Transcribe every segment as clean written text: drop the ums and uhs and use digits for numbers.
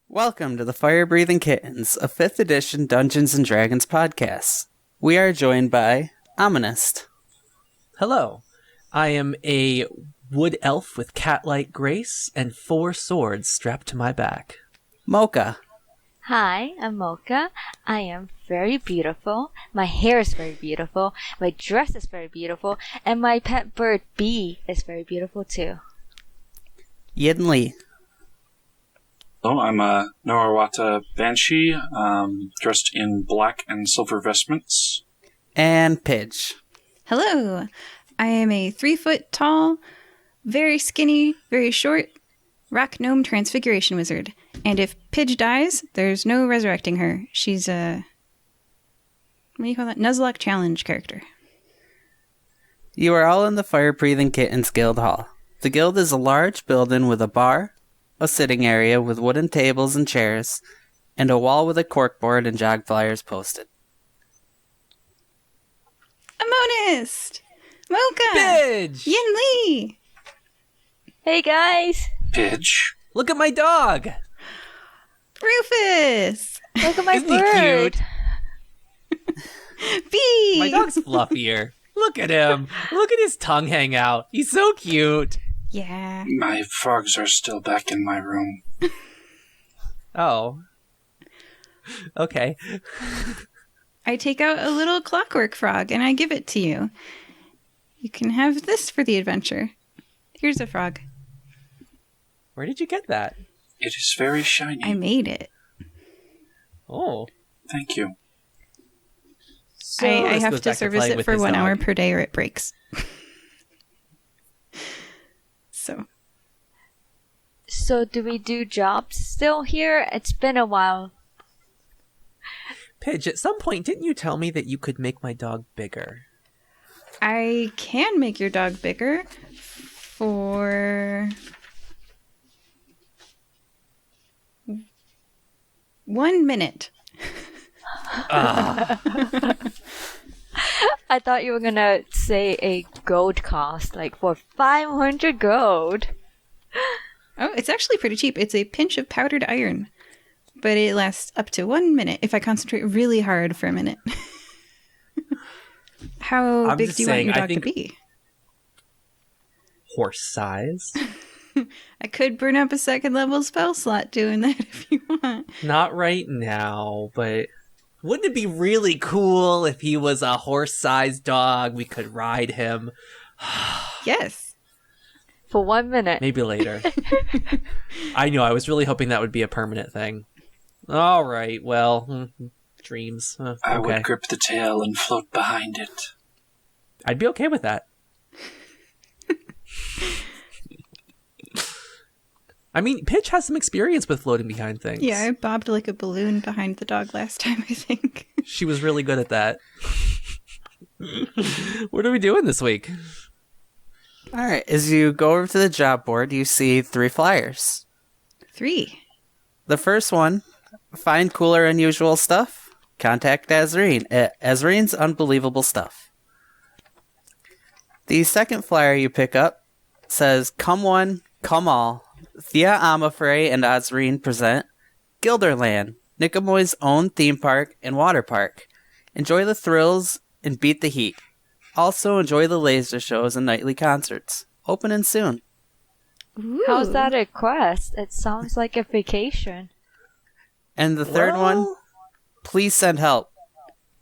Welcome to the Fire-Breathing Kittens, a 5th edition Dungeons & Dragons podcast. We are joined by Ominist. Hello. I am a wood elf with cat-like grace and 4 swords strapped to my back. Mocha. Hi, I'm Mocha. I am very beautiful. My hair is very beautiful. My dress is very beautiful. And my pet bird, Bee, is very beautiful too. Yin Lee. Hello, I'm a Norawata Banshee, dressed in black and silver vestments. And Pidge. Hello, I am a 3-foot tall, very skinny, very short rock gnome transfiguration wizard. And if Pidge dies, there's no resurrecting her. She's a, what do you call that? Nuzlocke challenge character. You are all in the Fire-Breathing Kittens Guild Hall. The guild is a large building with a bar, a sitting area with wooden tables and chairs, and a wall with a corkboard and jog flyers posted. A monist! Mocha! Pidge! Yin Lee! Hey guys! Pidge. Look at my dog! Rufus! Look at my Isn't he bird! cute? Bee! My dog's fluffier. Look at him. Look at his tongue hang out. He's so cute. Yeah. My frogs are still back in my room. Oh. Okay. I take out a little clockwork frog and I give it to you. You can have this for the adventure. Here's a frog. Where did you get that? It is very shiny. I made it. Oh. Thank you. So I this have goes to back service playing it with for his 1 dog. hour per day or it breaks. So do we do jobs still here? It's been a while. Pidge, at some point, didn't you tell me that you could make my dog bigger? I can make your dog bigger for 1 minute. I thought you were gonna say a gold cost, like for 500 gold. Oh, it's actually pretty cheap. It's a pinch of powdered iron, but it lasts up to 1 minute if I concentrate really hard for a minute. How I'm big just do you want saying, your I dog to think- be? Horse size? I could burn up a 2nd level spell slot doing that if you want. Not right now, but wouldn't it be really cool if he was a horse-sized dog? We could ride him. Yes. For 1 minute. Maybe later. I know, I was really hoping that would be a permanent thing. All right, well, dreams. I Okay. would grip the tail and float behind it. I'd be okay with that. I mean, Pitch has some experience with floating behind things. Yeah, I bobbed like a balloon behind the dog last time, I think. She was really good at that. What are we doing this week? Alright, as you go over to the job board, you see 3 flyers. 3. The first one, find cooler unusual stuff? Contact Azreen at Azreen's Unbelievable Stuff. The second flyer you pick up says, Come one, come all. Thea Amafrey and Azreen present Gilderland, Nikamoy's own theme park and water park. Enjoy the thrills and beat the heat. Also enjoy the laser shows and nightly concerts. Opening soon. How's that a quest? It sounds like a vacation. And the third one, please send help.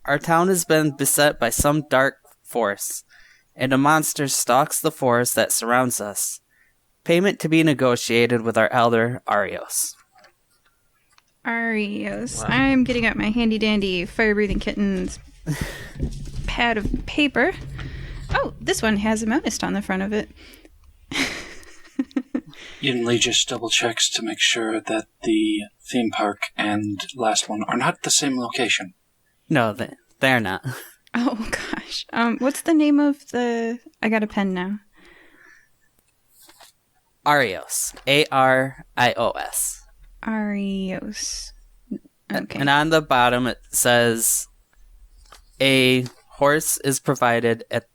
Our town has been beset by some dark force, and a monster stalks the forest that surrounds us. Payment to be negotiated with our elder, Arios. Arios. Wow. I'm getting out my handy dandy fire-breathing kittens pad of paper. Oh, this one has a monist on the front of it. Yinli just double checks to make sure that the theme park and last one are not the same location. No, they're not. Oh gosh. What's the name of the? I got a pen now. Arios. Arios. Arios. Okay. And on the bottom it says, a horse is provided at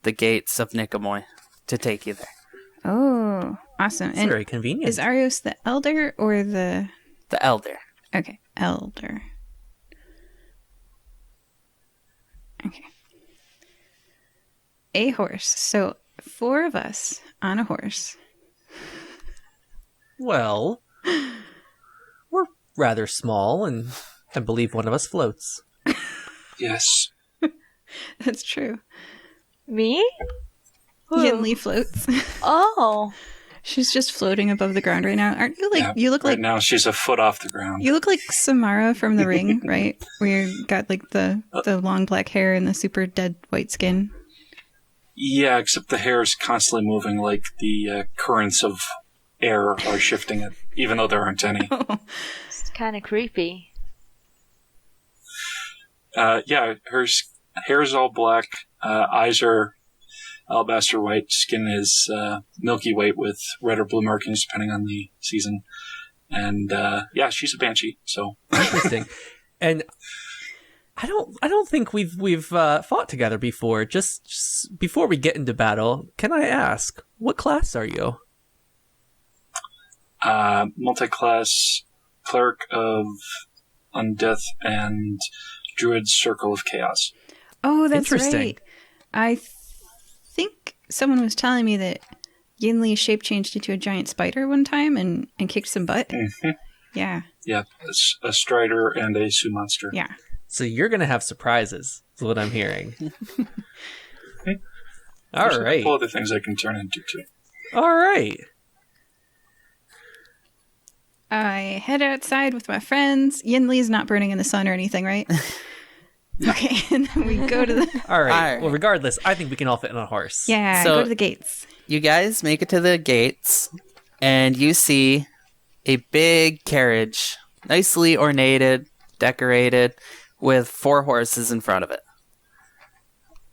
the gates of Nikamoy to take you there. Oh, awesome. It's And very convenient. is Arios the elder or the The elder. Okay, elder. Okay. A horse. So 4 of us on a horse. Well, we're rather small, and I believe one of us floats. Yes. That's true. Me? Yinli floats. Oh. She's just floating above the ground right now. Aren't you like? Yeah, You look right like now she's a foot off the ground. you look like Samara from The Ring, right? Where you got like the long black hair and the super dead white skin. Yeah, except the hair is constantly moving like the currents of air are shifting it, even though there aren't any. It's kind of creepy. Yeah, her hair is all black, eyes are alabaster white, skin is milky white with red or blue markings depending on the season. And yeah, she's a banshee, so Interesting. And I don't think we've fought together before. Just before we get into battle, can I ask, what class are you? multi-class cleric of undeath and druid circle of chaos. Oh, that's Interesting. right. I think someone was telling me that Yinli shape changed into a giant spider one time and kicked some butt. Mhm. Yeah, Yeah, it's a strider and a Sioux monster. yeah. So you're gonna have surprises, is what I'm hearing. All There's a right. couple other things I can turn into too. All right. I head outside with my friends. Yinli's not burning in the sun or anything, right? Okay, and then we go to the All right. All right. Well, regardless, I think we can all fit on a horse. yeah, So- go to the gates. You guys make it to the gates, and you see a big carriage, nicely ornated, decorated, with 4 horses in front of it.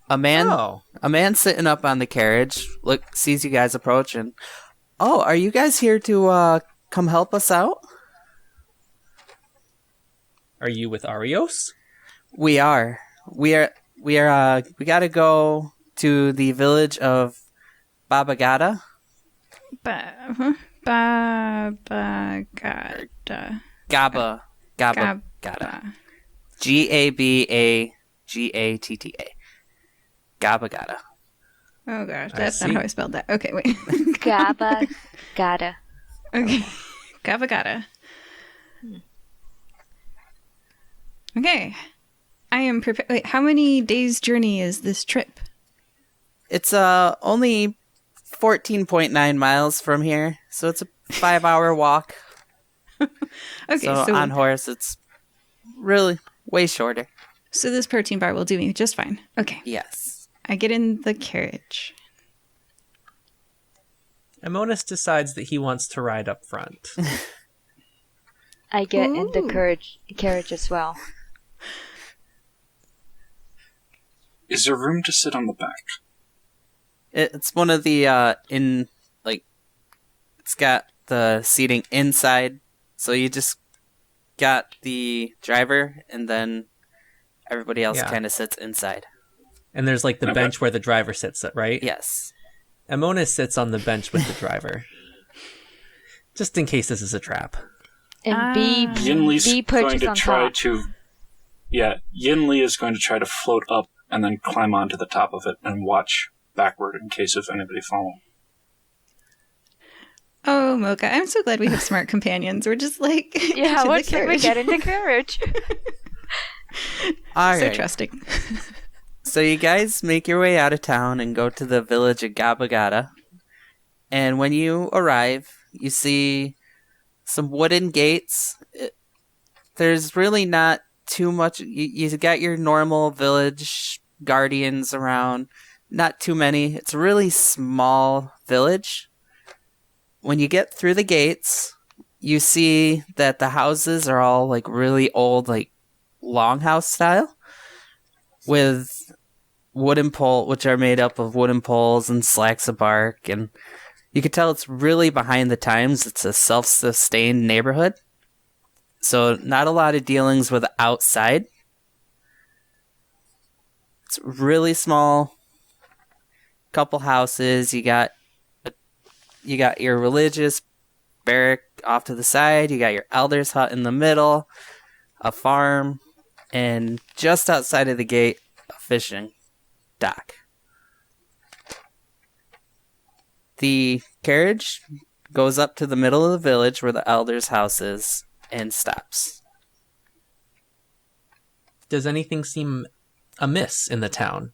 A man sitting up on the carriage sees you guys approach, and are you guys here to come help us out? Are you with Arios? We are. We gotta go to the village of Babagada. Babagada. Gaba. Gaba. Gaba. Gabagatta. Gabagata. Oh gosh, I that's not see. how I spelled that. Okay, wait. Gaba. Gotta. Okay. Gabagata. Okay. I am prepared. Wait, how many days' journey is this trip? It's only 14.9 miles from here, so it's a 5-hour walk. Okay, so on horse, it's really way shorter. so this protein bar will do me just fine. Okay. Yes. I get in the carriage. Amonis decides that he wants to ride up front. I get in the Ooh. carriage as well. Is there room to sit on the back? It's one of the it's got the seating inside, so you just got the driver, and then everybody else Yeah. kind of sits inside. And there's like the Okay. bench where the driver sits, right? Yes. Amonis sits on the bench with the driver. Just in case this is a trap. And B Yinli's going purchase to on try top. to. Yeah, Yinli is going to try to float up and then climb onto the top of it and watch backward in case of anybody falling. Oh, Mocha, I'm so glad we have smart companions. We're just like, Yeah, to the what should we carriage. get in the carriage? All So right. trusting. So you guys make your way out of town and go to the village of Gabagata. And when you arrive, you see some wooden gates. There's really not too much. You got your normal village guardians around. Not too many. It's a really small village. When you get through the gates, you see that the houses are all like really old, like longhouse style, with wooden pole, which are made up of wooden poles and slacks of bark, and you can tell it's really behind the times. It's a self-sustained neighborhood, so not a lot of dealings with outside. It's really small. Couple houses. You got your religious barrack off to the side, you got your elder's hut in the middle, a farm, and just outside of the gate, a fishing dock. The carriage goes up to the middle of the village where the elder's house is and stops. Does anything seem amiss in the town?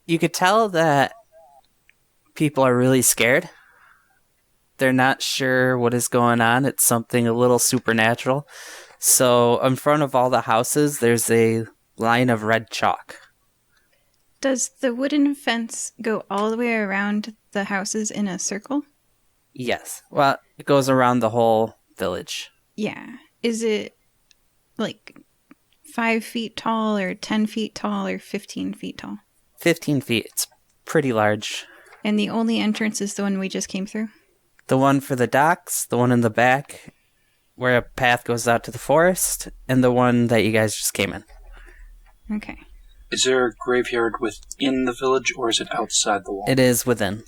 You could tell that people are really scared. They're not sure what is going on. It's something a little supernatural. So in front of all the houses, there's a line of red chalk. Does the wooden fence go all the way around the houses in a circle? Yes. Well, it goes around the whole village. Yeah. Is it like 5 feet tall or 10 feet tall or 15 feet tall? 15 feet. It's pretty large. And the only entrance is the one we just came through? The one for the docks, the one in the back where a path goes out to the forest, and the one that you guys just came in. Okay. Is there a graveyard within the village, or is it outside the wall? It is within.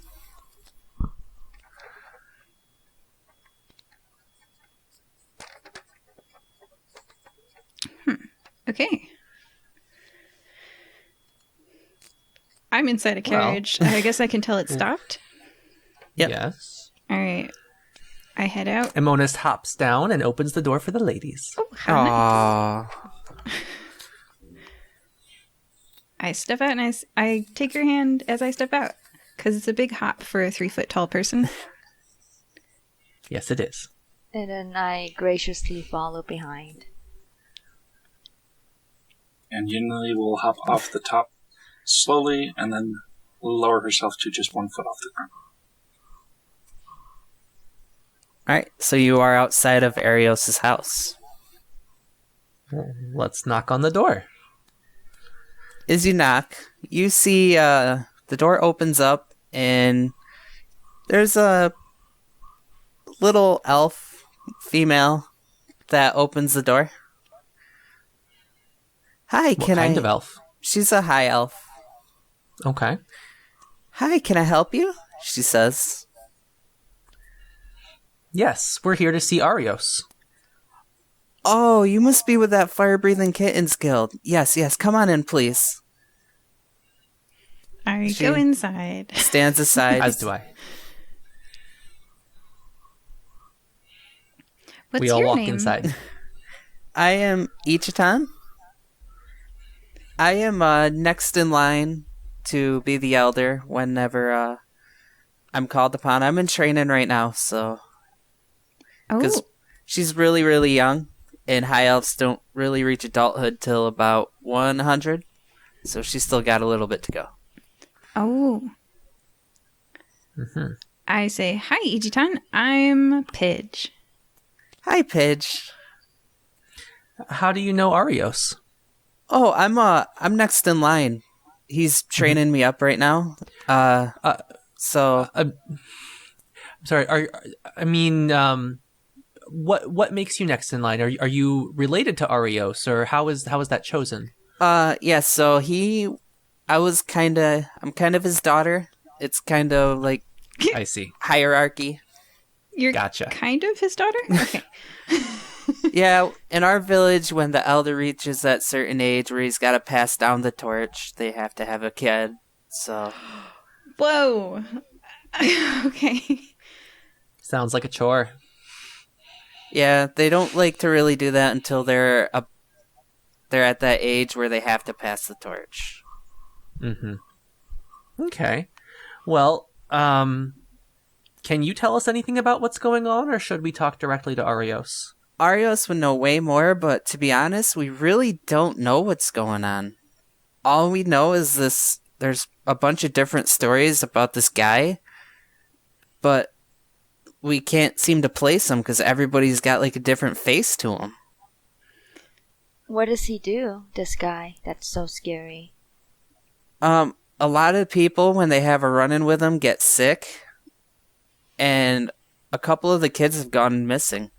Okay. I'm inside a carriage. I guess I can tell it stopped. Yep. Yes. All right. I head out. And Monas hops down and opens the door for the ladies. Oh, how nice. Aww. I step out and I take your hand as I step out because it's a big hop for a 3 foot tall person. Yes, it is. And then I graciously follow behind. And Yinli will hop off the top slowly and then lower herself to just 1 foot off the ground. Alright, so you are outside of Arios' house. Let's knock on the door. As you knock, you see the door opens up and there's a little elf female that opens the door. Hi, What kind of elf? She's a high elf. Okay. Hi, can I help you? She says. Yes, we're here to see Arios. Oh, you must be with that Fire-Breathing Kittens Guild. Yes, come on in, please. I She- go inside. Stands aside. As do I. What's We all your walk name? inside. I am Ichitan. I am next in line to be the elder whenever I'm called upon. I'm in training right now, so... Because Oh, she's really, really young, and high elves don't really reach adulthood till about 100, so she's still got a little bit to go. oh. Mm-hmm. I say, hi, Ichitan. I'm Pidge. Hi, Pidge. How do you know Arios? Oh, I'm next in line. He's training me up right now. So I'm sorry. What makes you next in line? Are you related to Arios, or how is that chosen? yeah. So I'm kind of his daughter. It's kind of like I see. hierarchy. You're Gotcha. kind of his daughter? Okay. Yeah, in our village, when the elder reaches that certain age where he's got to pass down the torch, they have to have a kid. So Whoa. Okay. Sounds like a chore. yeah, they don't like to really do that until they're at that age where they have to pass the torch. Mm-hmm. Okay. Well, can you tell us anything about what's going on, or should we talk directly to Arios? Arios would know way more, but to be honest, we really don't know what's going on. All we know is this: there's a bunch of different stories about this guy, but we can't seem to place him because everybody's got like a different face to him. What does he do, this guy? That's so scary. A lot of people, when they have a run-in with him, get sick, and a couple of the kids have gone missing.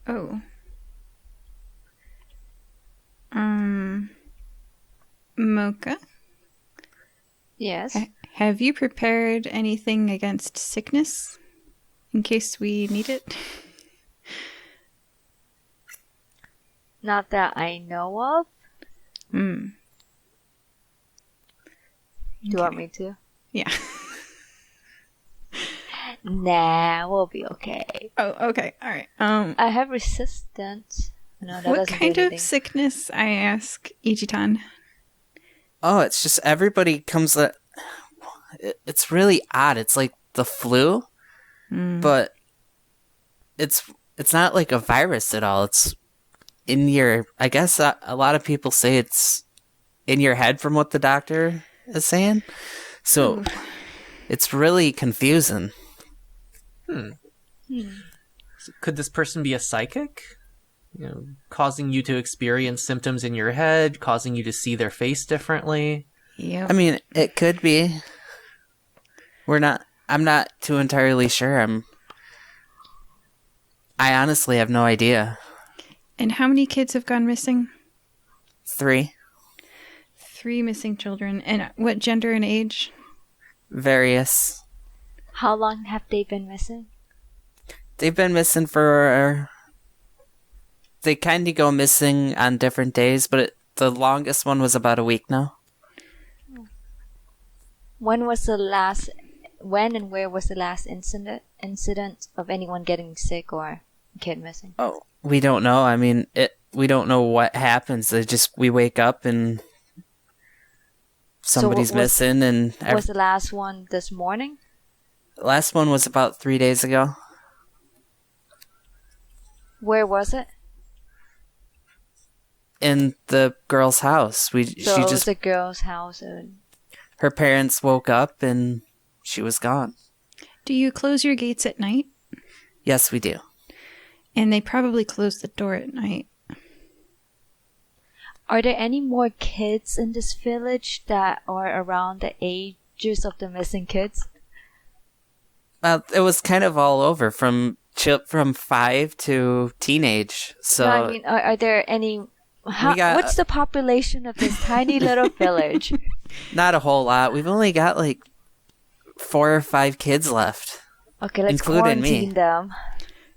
Oh. Mocha, Yes. have you prepared anything against sickness? in case we need it? Not that I know of. Hmm. Do you want me to? Yeah. Nah, we'll be okay. Oh, okay. All right. I have resistance. No, that What doesn't do kind of anything. sickness, I ask Ichitan? Oh, it's just everybody comes. It's really odd. It's like the flu, but it's not like a virus at all. It's in your. I guess a lot of people say it's in your head from what the doctor is saying. So it's really confusing. Could this person be a psychic? Causing you to experience symptoms in your head, causing you to see their face differently. Yep. I mean, it could be. I'm not too entirely sure. I honestly have no idea. And how many kids have gone missing? 3. 3 missing children. And what gender and age? Various. How long have they been missing? They've been missing for. They kind of go missing on different days, but the longest one was about a week now. When and where was the last incident of anyone getting sick or a kid missing? Oh, we don't know. I mean, we don't know what happens. We wake up and somebody's missing, and Was the last one this morning? last one was about 3 days ago. Where was it? In the girl's house. So it was the girl's house. Her parents woke up and she was gone. Do you close your gates at night? Yes, we do. And they probably close the door at night. Are there any more kids in this village that are around the ages of the missing kids? It was kind of all over from 5 to teenage. So No, I mean, are there any? What's the population of this tiny little village? not a whole lot. We've only got like 4 or 5 kids left. Okay, let's Including quarantine me. them.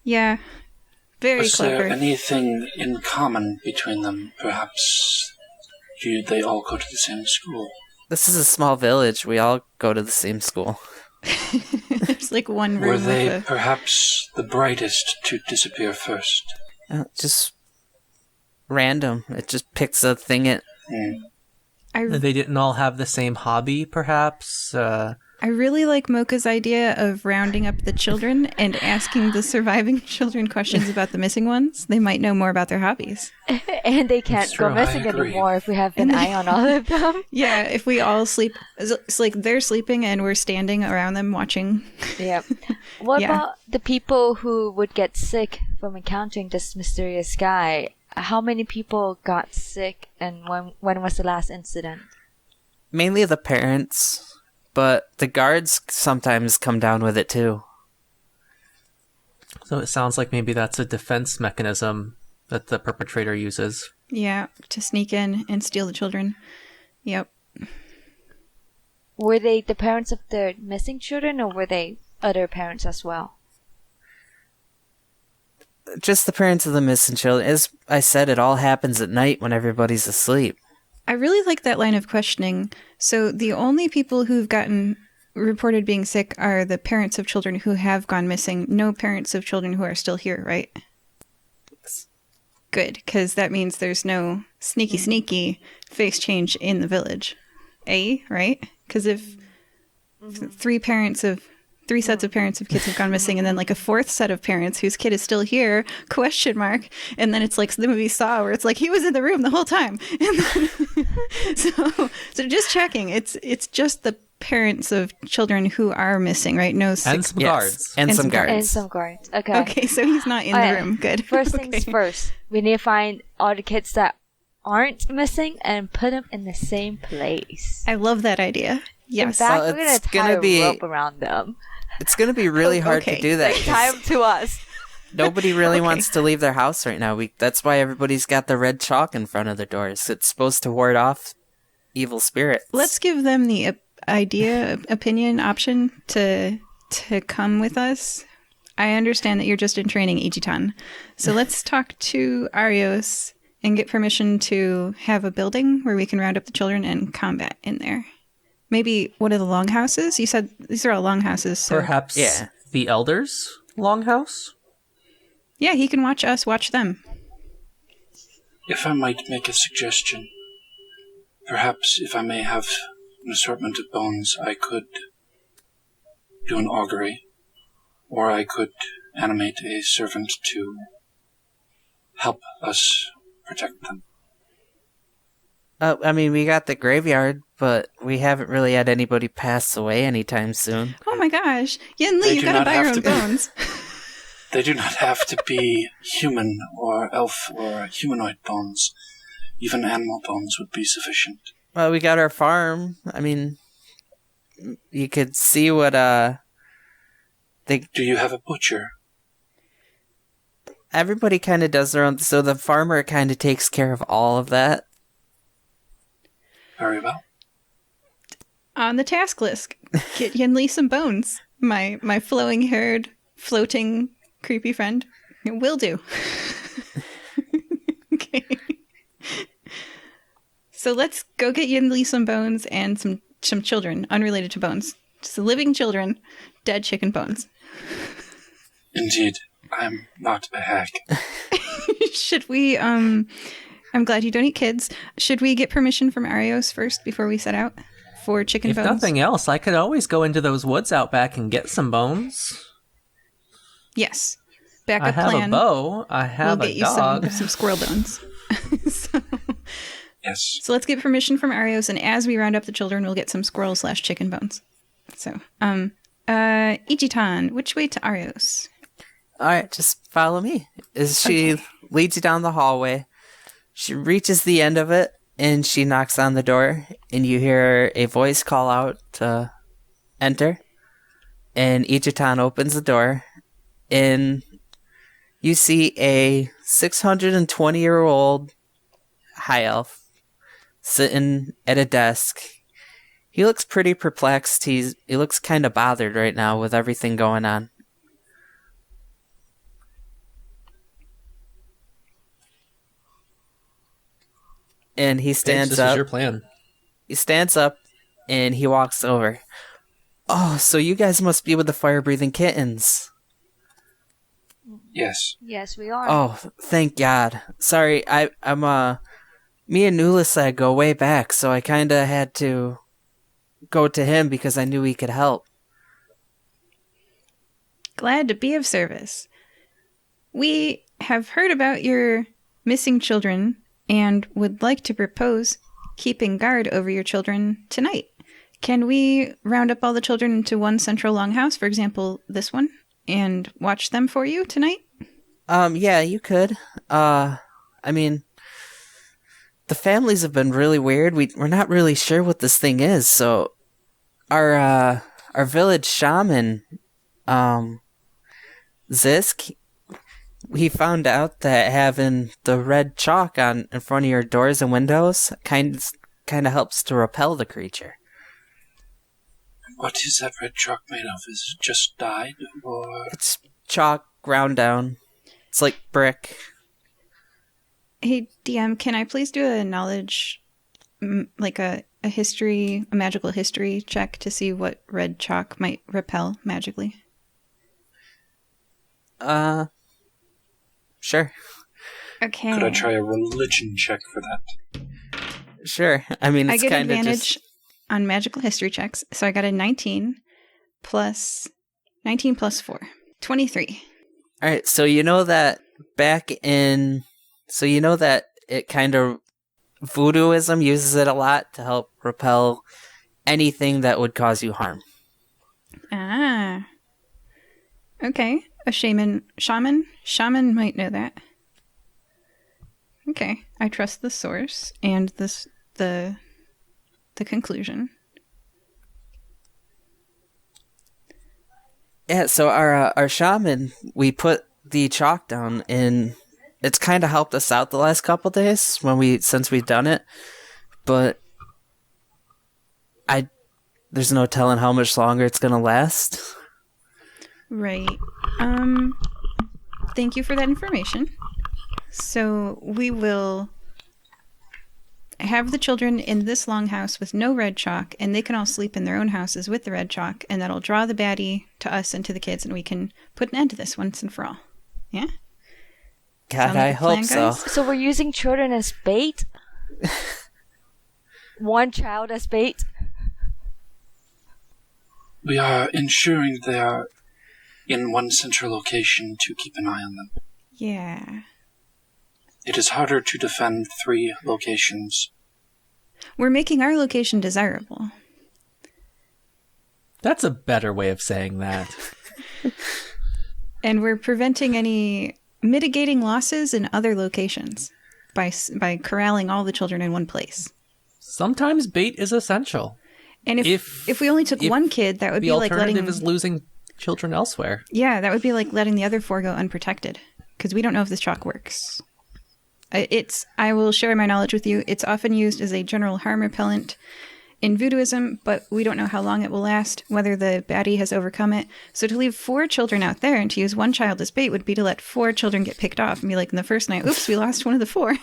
Yeah. Very Was clever. there anything in common between them? Perhaps they all go to the same school. This is a small village. We all go to the same school. There's like one room Were with they perhaps the brightest to disappear first? Just random. It just picks a thing at. They didn't all have the same hobby, perhaps. I really like Mocha's idea of rounding up the children and asking the surviving children questions about the missing ones. They might know more about their hobbies. And they can't That's go true. missing I agree. anymore if we have an eye on all of them. Yeah, if we all sleep, it's like they're sleeping and we're standing around them watching. Yep. What Yeah. about the people who would get sick from encountering this mysterious guy? How many people got sick, and when was the last incident? Mainly the parents, but the guards sometimes come down with it too. So it sounds like maybe that's a defense mechanism that the perpetrator uses. Yeah, to sneak in and steal the children. Yep. Were they the parents of the missing children, or were they other parents as well? Just the parents of the missing children. As I said, it all happens at night when everybody's asleep. I really like that line of questioning. So the only people who've gotten reported being sick are the parents of children who have gone missing. No parents of children who are still here, right? Good, because that means there's no sneaky face change in the village. Right? Because if three sets of parents of kids have gone missing, and then like a fourth set of parents whose kid is still here, ? And then it's like the movie Saw, where it's like he was in the room the whole time. And then, so just checking. It's just the parents of children who are missing, right? No And six. some Yes, guards. and And some some guards. And some guards. Okay. Okay, so he's not in Alright, the room. Good. First Okay. things first. We need to find all the kids that aren't missing and put them in the same place. I love that idea. In Yes. fact, Well, we're gonna it's tie gonna a be- rope around them. It's going to be really hard Okay. to do that. Tie 'Cause them to us. nobody really Okay. wants to leave their house right now. That's why everybody's got the red chalk in front of their doors. It's supposed to ward off evil spirits. Let's give them the opinion option to come with us. I understand that you're just in training, Ichitan. So let's talk to Arios and get permission to have a building where we can round up the children and combat in there. Maybe one of the longhouses? You said these are all longhouses. So. Perhaps Yeah. the elders' longhouse? Yeah, he can watch us watch them. If I might make a suggestion, perhaps if I may have an assortment of bones, I could do an augury, or I could animate a servant to help us protect them. I mean, we got the graveyard, but we haven't really had anybody pass away anytime soon. Oh my gosh. Yin They Li, you do gotta not buy your have own to be. bones. They do not have to be human or elf or humanoid bones. Even animal bones would be sufficient. Well, we got our farm. I mean, you could see what Do you have a butcher? everybody kind of does their own. So the farmer kind of takes care of all of that. Very well. On the task list, get Yin Li some bones. My flowing haired, floating, creepy friend. Will do. Okay. So let's go get Yin Li some bones and some children, unrelated to bones. Just living children, dead chicken bones. Indeed, I'm not a hag. Should we, I'm glad you don't eat kids. Should we get permission from Arios first before we set out for chicken If bones? nothing else, I could always go into those woods out back and get some bones. Yes. I Backup have plan. a bow. I have We'll a get you dog. some squirrel bones. so, Yes. so let's get permission from Arios, and as we round up the children, we'll get some squirrel/chicken bones. So, Ichitan, which way to Arios? All right, just follow me. She leads you down the hallway. She reaches the end of it, and she knocks on the door, and you hear a voice call out to enter. And Ichitan opens the door, and you see a 620-year-old high elf sitting at a desk. He looks pretty perplexed. He looks kind of bothered right now with everything going on. And he stands This up. is your plan. He stands up and he walks over. Oh, so you guys must be with the fire-breathing kittens. Yes. Yes, we are. Oh, thank God. Sorry, I'm me and Nulisag go way back, so I kinda had to go to him because I knew he could help. Glad to be of service. We have heard about your missing children and would like to propose keeping guard over your children tonight. Can we round up all the children into one central longhouse, for example, this one, and watch them for you tonight? Yeah, you could. I mean, the families have been really weird. We're not really sure what this thing is, so our village shaman, Zisk, he found out that having the red chalk in front of your doors and windows kind of helps to repel the creature. What is that red chalk made of? Is it just dyed, or... It's chalk ground down. It's like brick. Hey, DM, can I please do a knowledge, like a magical history check to see what red chalk might repel magically? Sure. Okay. Could I try a religion check for that? Sure. I mean, I it's get kind of advantage just... on magical history checks, so I got a 19 plus 4. 23. All right, so you know that it kind of voodooism uses it a lot to help repel anything that would cause you harm. Ah. Okay. A shaman might know that. Okay. I trust the source and the conclusion. Yeah, so our shaman, we put the chalk down, and it's kind of helped us out the last couple days since we've done it, but there's no telling how much longer it's gonna last. Right. Thank you for that information. So we will have the children in this longhouse with no red chalk, and they can all sleep in their own houses with the red chalk, and that'll draw the baddie to us and to the kids, and we can put an end to this once and for all. Yeah? God, Sound I like a hope plan, so. guys? So we're using children as bait? One child as bait? We are ensuring they are in one central location to keep an eye on them. Yeah. It is harder to defend 3 locations. We're making our location desirable. That's a better way of saying that. And we're preventing any mitigating losses in other locations by corralling all the children in one place. Sometimes bait is essential. And if we only took one kid, that would The be like letting... alternative is losing children elsewhere. Yeah, that would be like letting the other 4 go unprotected. Because we don't know if this chalk works. I will share my knowledge with you. It's often used as a general harm repellent in voodooism, but we don't know how long it will last, whether the baddie has overcome it. So to leave 4 children out there and to use one child as bait would be to let 4 children get picked off and be like in the first night, oops, we lost one of the 4.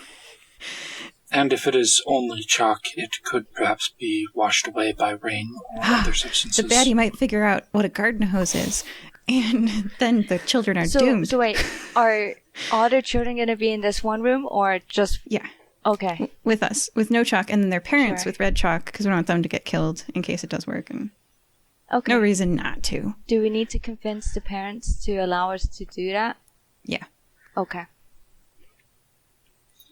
And if it is only chalk, it could perhaps be washed away by rain or other The substances. baddie might figure out what a garden hose is, and then the children are doomed. So wait, are all the children going to be in this one room or just... Yeah, Okay. with us, with no chalk, and then their parents Sure. with red chalk, because we don't want them to get killed in case it does work, and Okay. no reason not to. Do we need to convince the parents to allow us to do that? Yeah. Okay.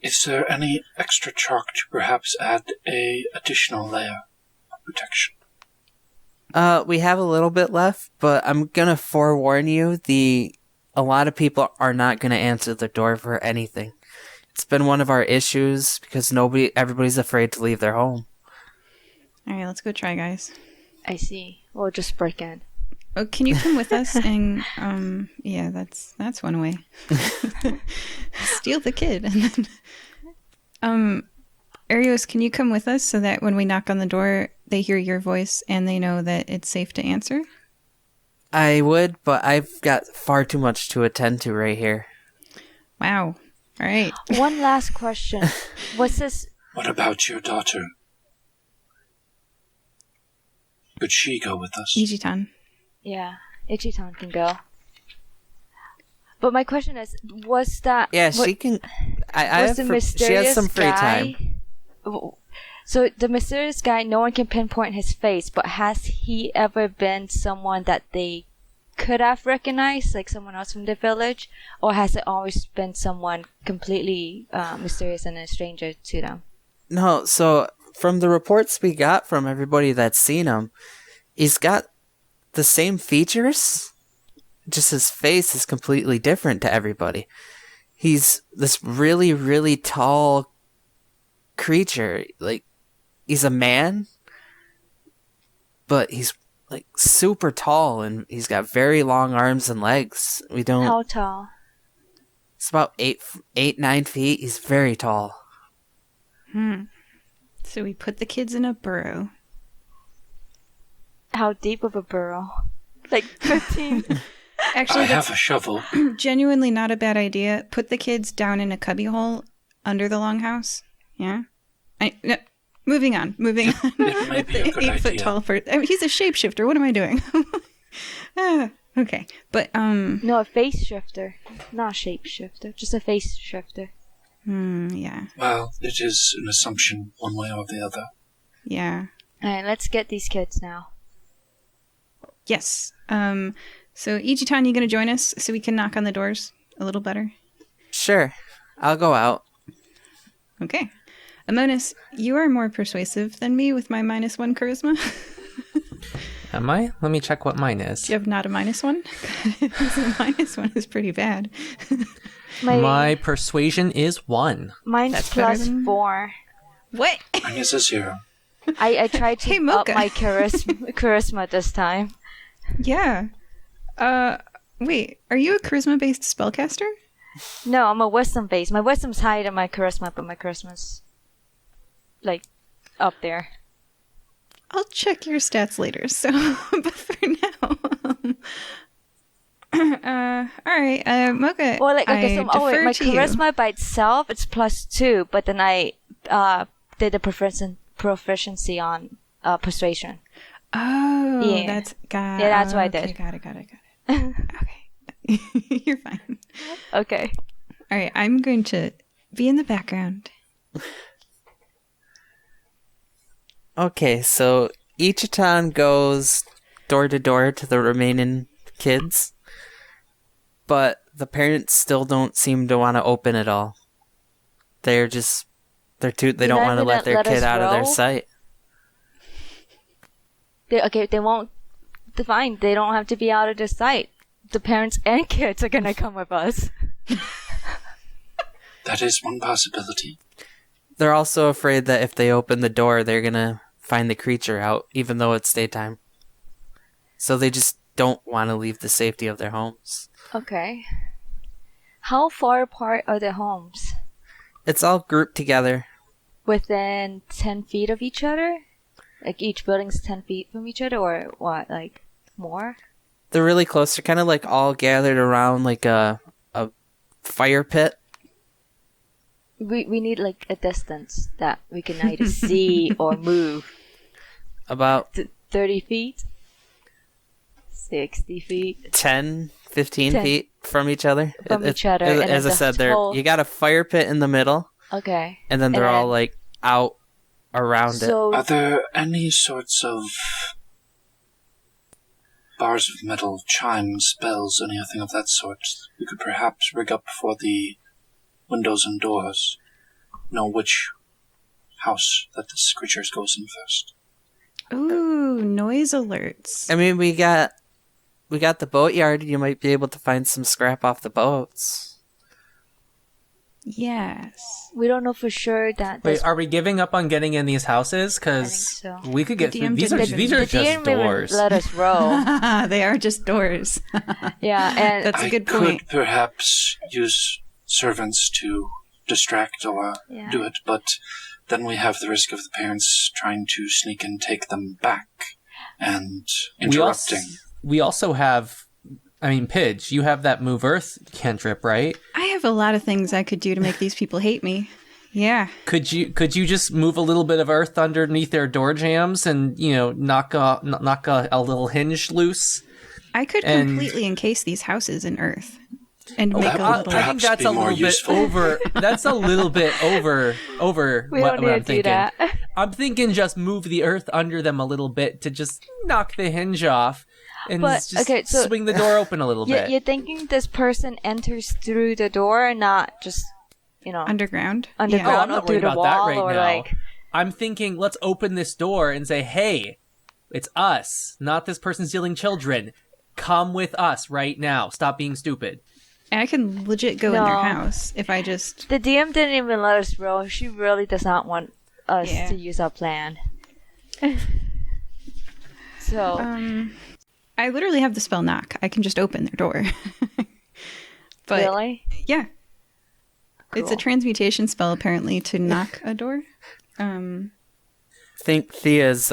Is there any extra chalk to perhaps add a additional layer of protection? We have a little bit left, but I'm gonna forewarn you, a lot of people are not gonna answer the door for anything. It's been one of our issues because everybody's afraid to leave their home. All right, let's go try, guys. I see. We'll just break in. Oh, can you come with us? And yeah, that's one way. Steal the kid, and then Arios, can you come with us so that when we knock on the door, they hear your voice and they know that it's safe to answer? I would, but I've got far too much to attend to right here. Wow. All right. One last question. What's this? What about your daughter? Could she go with us? Ichitan. Yeah, Ichitan can go. But my question is, was that... Yeah, what- she can. I was have the she has mysterious some free guy, time. So the mysterious guy, no one can pinpoint his face, but has he ever been someone that they could have recognized, like someone else from the village, or has it always been someone completely mysterious and a stranger to them? No, so from the reports we got from everybody that's seen him, he's got the same features, just his face is completely different to everybody. He's this really, really tall creature. Like, he's a man, but he's like super tall and he's got very long arms and legs. We don't. How tall? It's about 9 feet. He's very tall. So we put the kids in a burrow. How deep of a burrow? Like 15? Actually, I that's have a shovel. genuinely not a bad idea. Put the kids down in a cubbyhole under the longhouse. Yeah. No, moving on. Moving on. It may With be a the good 8 foot idea. tall person. I mean, he's a shapeshifter. What am I doing? Okay, but No, a face shifter. Not a shape shifter, just a face shifter. yeah, Well, it is an assumption one way or the other. yeah, Alright, let's get these kids now. yes. So Ichitan, you gonna join us so we can knock on the doors a little better? Sure, I'll go out. Okay. Amonis, you are more persuasive than me with my -1 charisma. Am I? Let me check what mine is. Do you have not a -1? -1 is pretty bad. My persuasion is 1. Mine's That's better plus than- 4. What? Mine is a 0. I tried to Hey, up Mocha. my charisma this time. Yeah. Wait, are you a charisma-based spellcaster? No, I'm a wisdom base. My wisdom's higher than my charisma, but my charisma's like up there. I'll check your stats later. So, but for now, All right, Mocha. Well, like, okay, I so defer my to you. charisma by itself it's +2, but then I did the proficiency on persuasion. Oh, Yeah. that's got. Yeah, that's what I okay, did. Got it. Okay, you're fine. Okay. All right, I'm going to be in the background. Okay, so Ichitan goes door to door to the remaining kids, but the parents still don't seem to want to open it all. They're too. They You're don't not want to gonna let their let kid us out of their roll? sight. They won't. Fine. They don't have to be out of the sight. The parents and kids are gonna come with us. That is one possibility. They're also afraid that if they open the door, they're gonna find the creature out, even though it's daytime. So they just don't want to leave the safety of their homes. Okay. How far apart are the homes? It's all grouped together. Within 10 feet of each other? Like each building's 10 feet from each other, or what? Like more? They're really close. They're kind of like all gathered around like a fire pit. We need like a distance that we can either see or move. About 30 feet? 60 feet? 10, 15 10. feet from each other. From each other, and As I then said, the whole- you got a fire pit in the middle, Okay. and then they're all then- like out around it. So, Are there any sorts of bars of metal, chimes, bells, anything of that sort we could perhaps rig up for the windows and doors? Know which house that this creature goes in first. Ooh, noise alerts. I mean, we got the boatyard. You might be able to find some scrap off the boats. Yes. we don't know for sure that Wait, this- are we giving up on getting in these houses? Because I think so. we could get The through. DM These are didn't- these are the just DM even doors. let us roll. They are just doors. Yeah, and That's a I good could point. perhaps use servants to distract or Yeah. do it, but then we have the risk of the parents trying to sneak and take them back and interrupting. We also have. I mean, Pidge, you have that move Earth cantrip, right? I have a lot of things I could do to make these people hate me. Yeah. Could you just move a little bit of Earth underneath their door jams and knock a little hinge loose? I could And- completely encase these houses in earth and make that a would little. I think perhaps that's be a more little bit useful. over. That's a little bit over we what don't need I'm to do thinking. that. I'm thinking just move the Earth under them a little bit to just knock the hinge off and But, just okay, so- swing the door open a little bit. You're thinking this person enters through the door, not just, Underground. Oh, underground I'm or not through worried the about that wall, right or now. like. I'm thinking, let's open this door and say, hey, it's us, not this person stealing children. Come with us right now. Stop being stupid. And I can legit go in their No. house if I just. The DM didn't even let us roll. She really does not want us Yeah. to use our plan. So, I literally have the spell knock. I can just open their door. But really? yeah, it's a Cool. transmutation spell apparently to knock a door. Think Thea's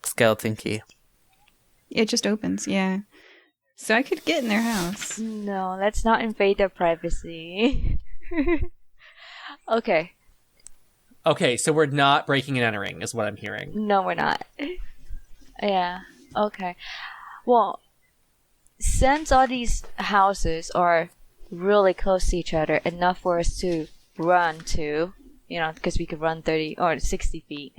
skeleton key. It just opens. Yeah. So I could get in their house. No, let's not invade their privacy. Okay. Okay, so we're not breaking and entering, is what I'm hearing. No, we're not. Yeah. Okay. Well, since all these houses are really close to each other, enough for us to run to, because we could run 30 or 60 feet,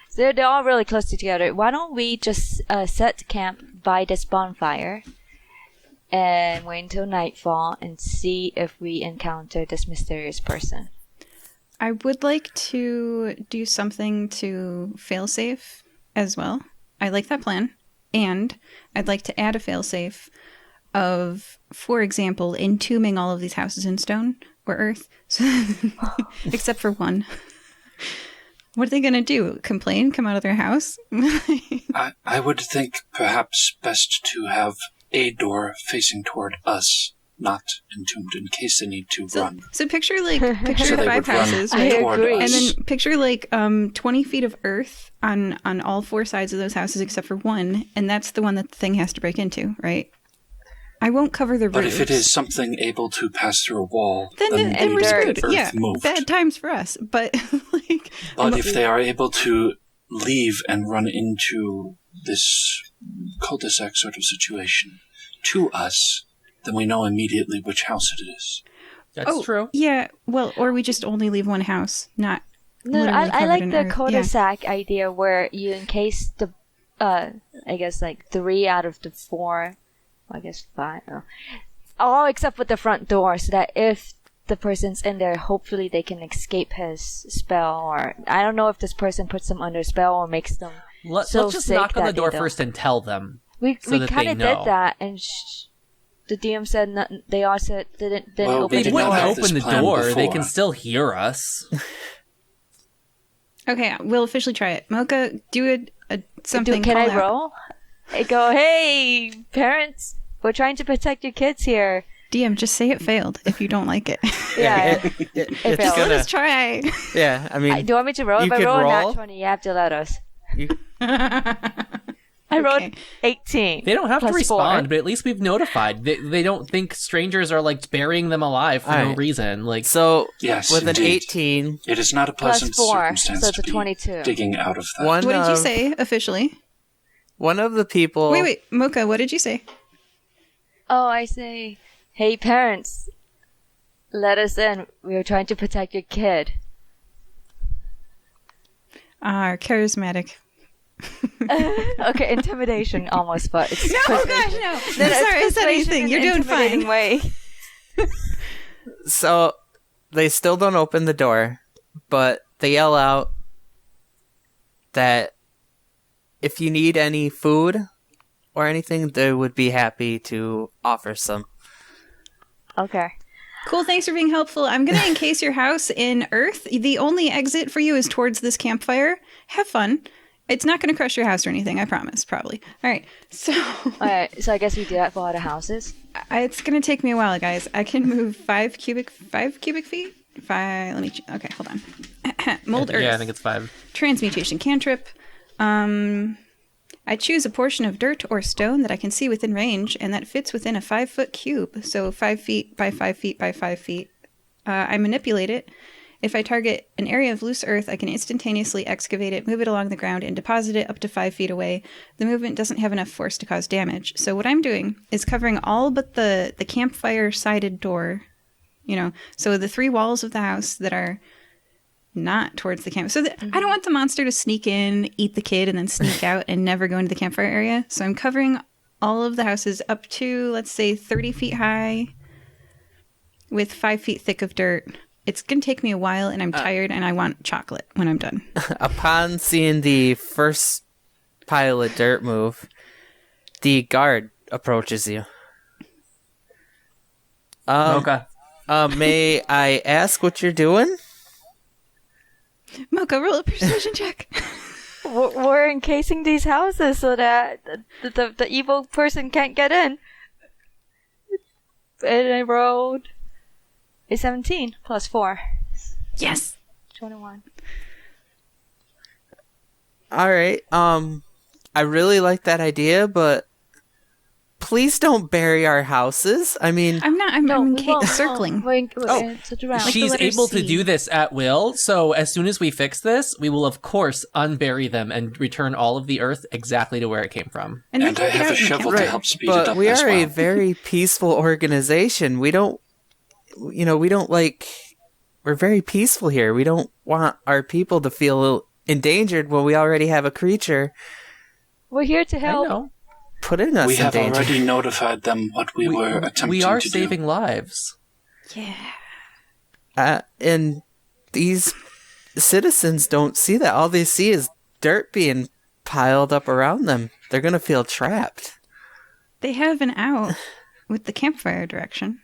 So they're all really close to each other. Why don't we just set camp by this bonfire and wait until nightfall and see if we encounter this mysterious person? I would like to do something to failsafe as well. I like that plan. And I'd like to add a failsafe of, for example, entombing all of these houses in stone or earth. So, except for one. What are they going to do? Complain? Come out of their house? I would think perhaps best to have a door facing toward us, not entombed, in case they need to run. So picture So five they would run houses, I right? toward agree. us. And then picture 20 feet of earth on all four sides of those houses except for one, and that's the one that the thing has to break into, right? I won't cover the roofs. But if it is something able to pass through a wall, then maybe we're to screwed. get Earth Yeah, moved. bad times for us. But like, But if they are able to leave and run into this cul-de-sac sort of situation to us, then we know immediately which house it is. That's true. Yeah, well, or we just only leave one house, not. No, literally I covered like in the earth. cul-de-sac idea where you encase the, I guess like 3 out of the 4, I guess 5, all except for the front door, so that if the person's in there, hopefully they can escape his spell, or I don't know if this person puts them under spell or makes them. Let's so just sick knock on that the door they don't- first and tell them. We so that kind they of know. did that, and the DM said they all said didn't Well, open They the did not wouldn't door. have this open the plan door. They before. can still hear us. Okay, we'll officially try it. Mocha, do something. Can I call out. roll? I go, hey, parents, we're trying to protect your kids here. DM, just say it failed if you don't like it. Yeah. It's failed. Let gonna, us try. yeah, I mean, Do you want me to roll? You If I could roll a roll. nat 20, you have to let us. you, I rolled Okay. 18. They don't have to plus respond, 4. but at least we've notified. They don't think strangers are like burying them alive for no Alright. reason. Like, so Yes, with indeed. an 18, It is not a Plus pleasant 4, circumstance so it's to a be 22. digging out of that. one What did you of- say officially? One of the people. Wait, Mocha, what did you say? Oh, I say, hey, parents, let us in. We are trying to protect your kid. Charismatic. Okay, intimidation almost, but it's No, persuasion. gosh, no. No, I'm it's sorry, I said persuasion anything. in You're an doing intimidating fine. way. So they still don't open the door, but they yell out that if you need any food or anything, they would be happy to offer some. Okay. Cool, thanks for being helpful. I'm going to encase your house in earth. The only exit for you is towards this campfire. Have fun. It's not going to crush your house or anything, I promise, probably. All right, so Alright, so I guess we do that for all the houses. it's going to take me a while, guys. I can move 5 cubic feet? Let me, okay, hold on. Mold earth. yeah, I think it's 5. Transmutation cantrip. I choose a portion of dirt or stone that I can see within range, and that fits within a 5-foot cube, so 5 feet by 5 feet by 5 feet. I manipulate it. If I target an area of loose earth, I can instantaneously excavate it, move it along the ground, and deposit it up to 5 feet away. The movement doesn't have enough force to cause damage. So what I'm doing is covering all but the campfire-sided door, so the 3 walls of the house that are not towards the camp. So I don't want the monster to sneak in, eat the kid, and then sneak out and never go into the campfire area. So I'm covering all of the houses up to, let's say, 30 feet high with 5 feet thick of dirt. It's going to take me a while, and I'm tired, and I want chocolate when I'm done. Upon seeing the first pile of dirt move, the guard approaches you. Okay. May I ask what you're doing? Mocha, roll a precision check. We're encasing these houses so that the evil person can't get in. And I rolled a 17 plus 4. Yes. 21. All right. I really like that idea, but please don't bury our houses. I mean, I'm not. I'm we won't. circling. We're Oh. it's around. the She's letter able to C. do this at will, so as soon as we fix this, we will of course unbury them and return all of the earth exactly to where it came from. And we And can I get have out a in the shovel campfire. to help speed it but up we as are a well. very peaceful organization. We don't, we're very peaceful here. We don't want our people to feel endangered when we already have a creature We're here to I help. know. putting us We in have danger. already notified them what we were attempting We are to saving do. lives. Yeah. And these citizens don't see that. All they see is dirt being piled up around them. They're going to feel trapped. They have an out with the campfire direction.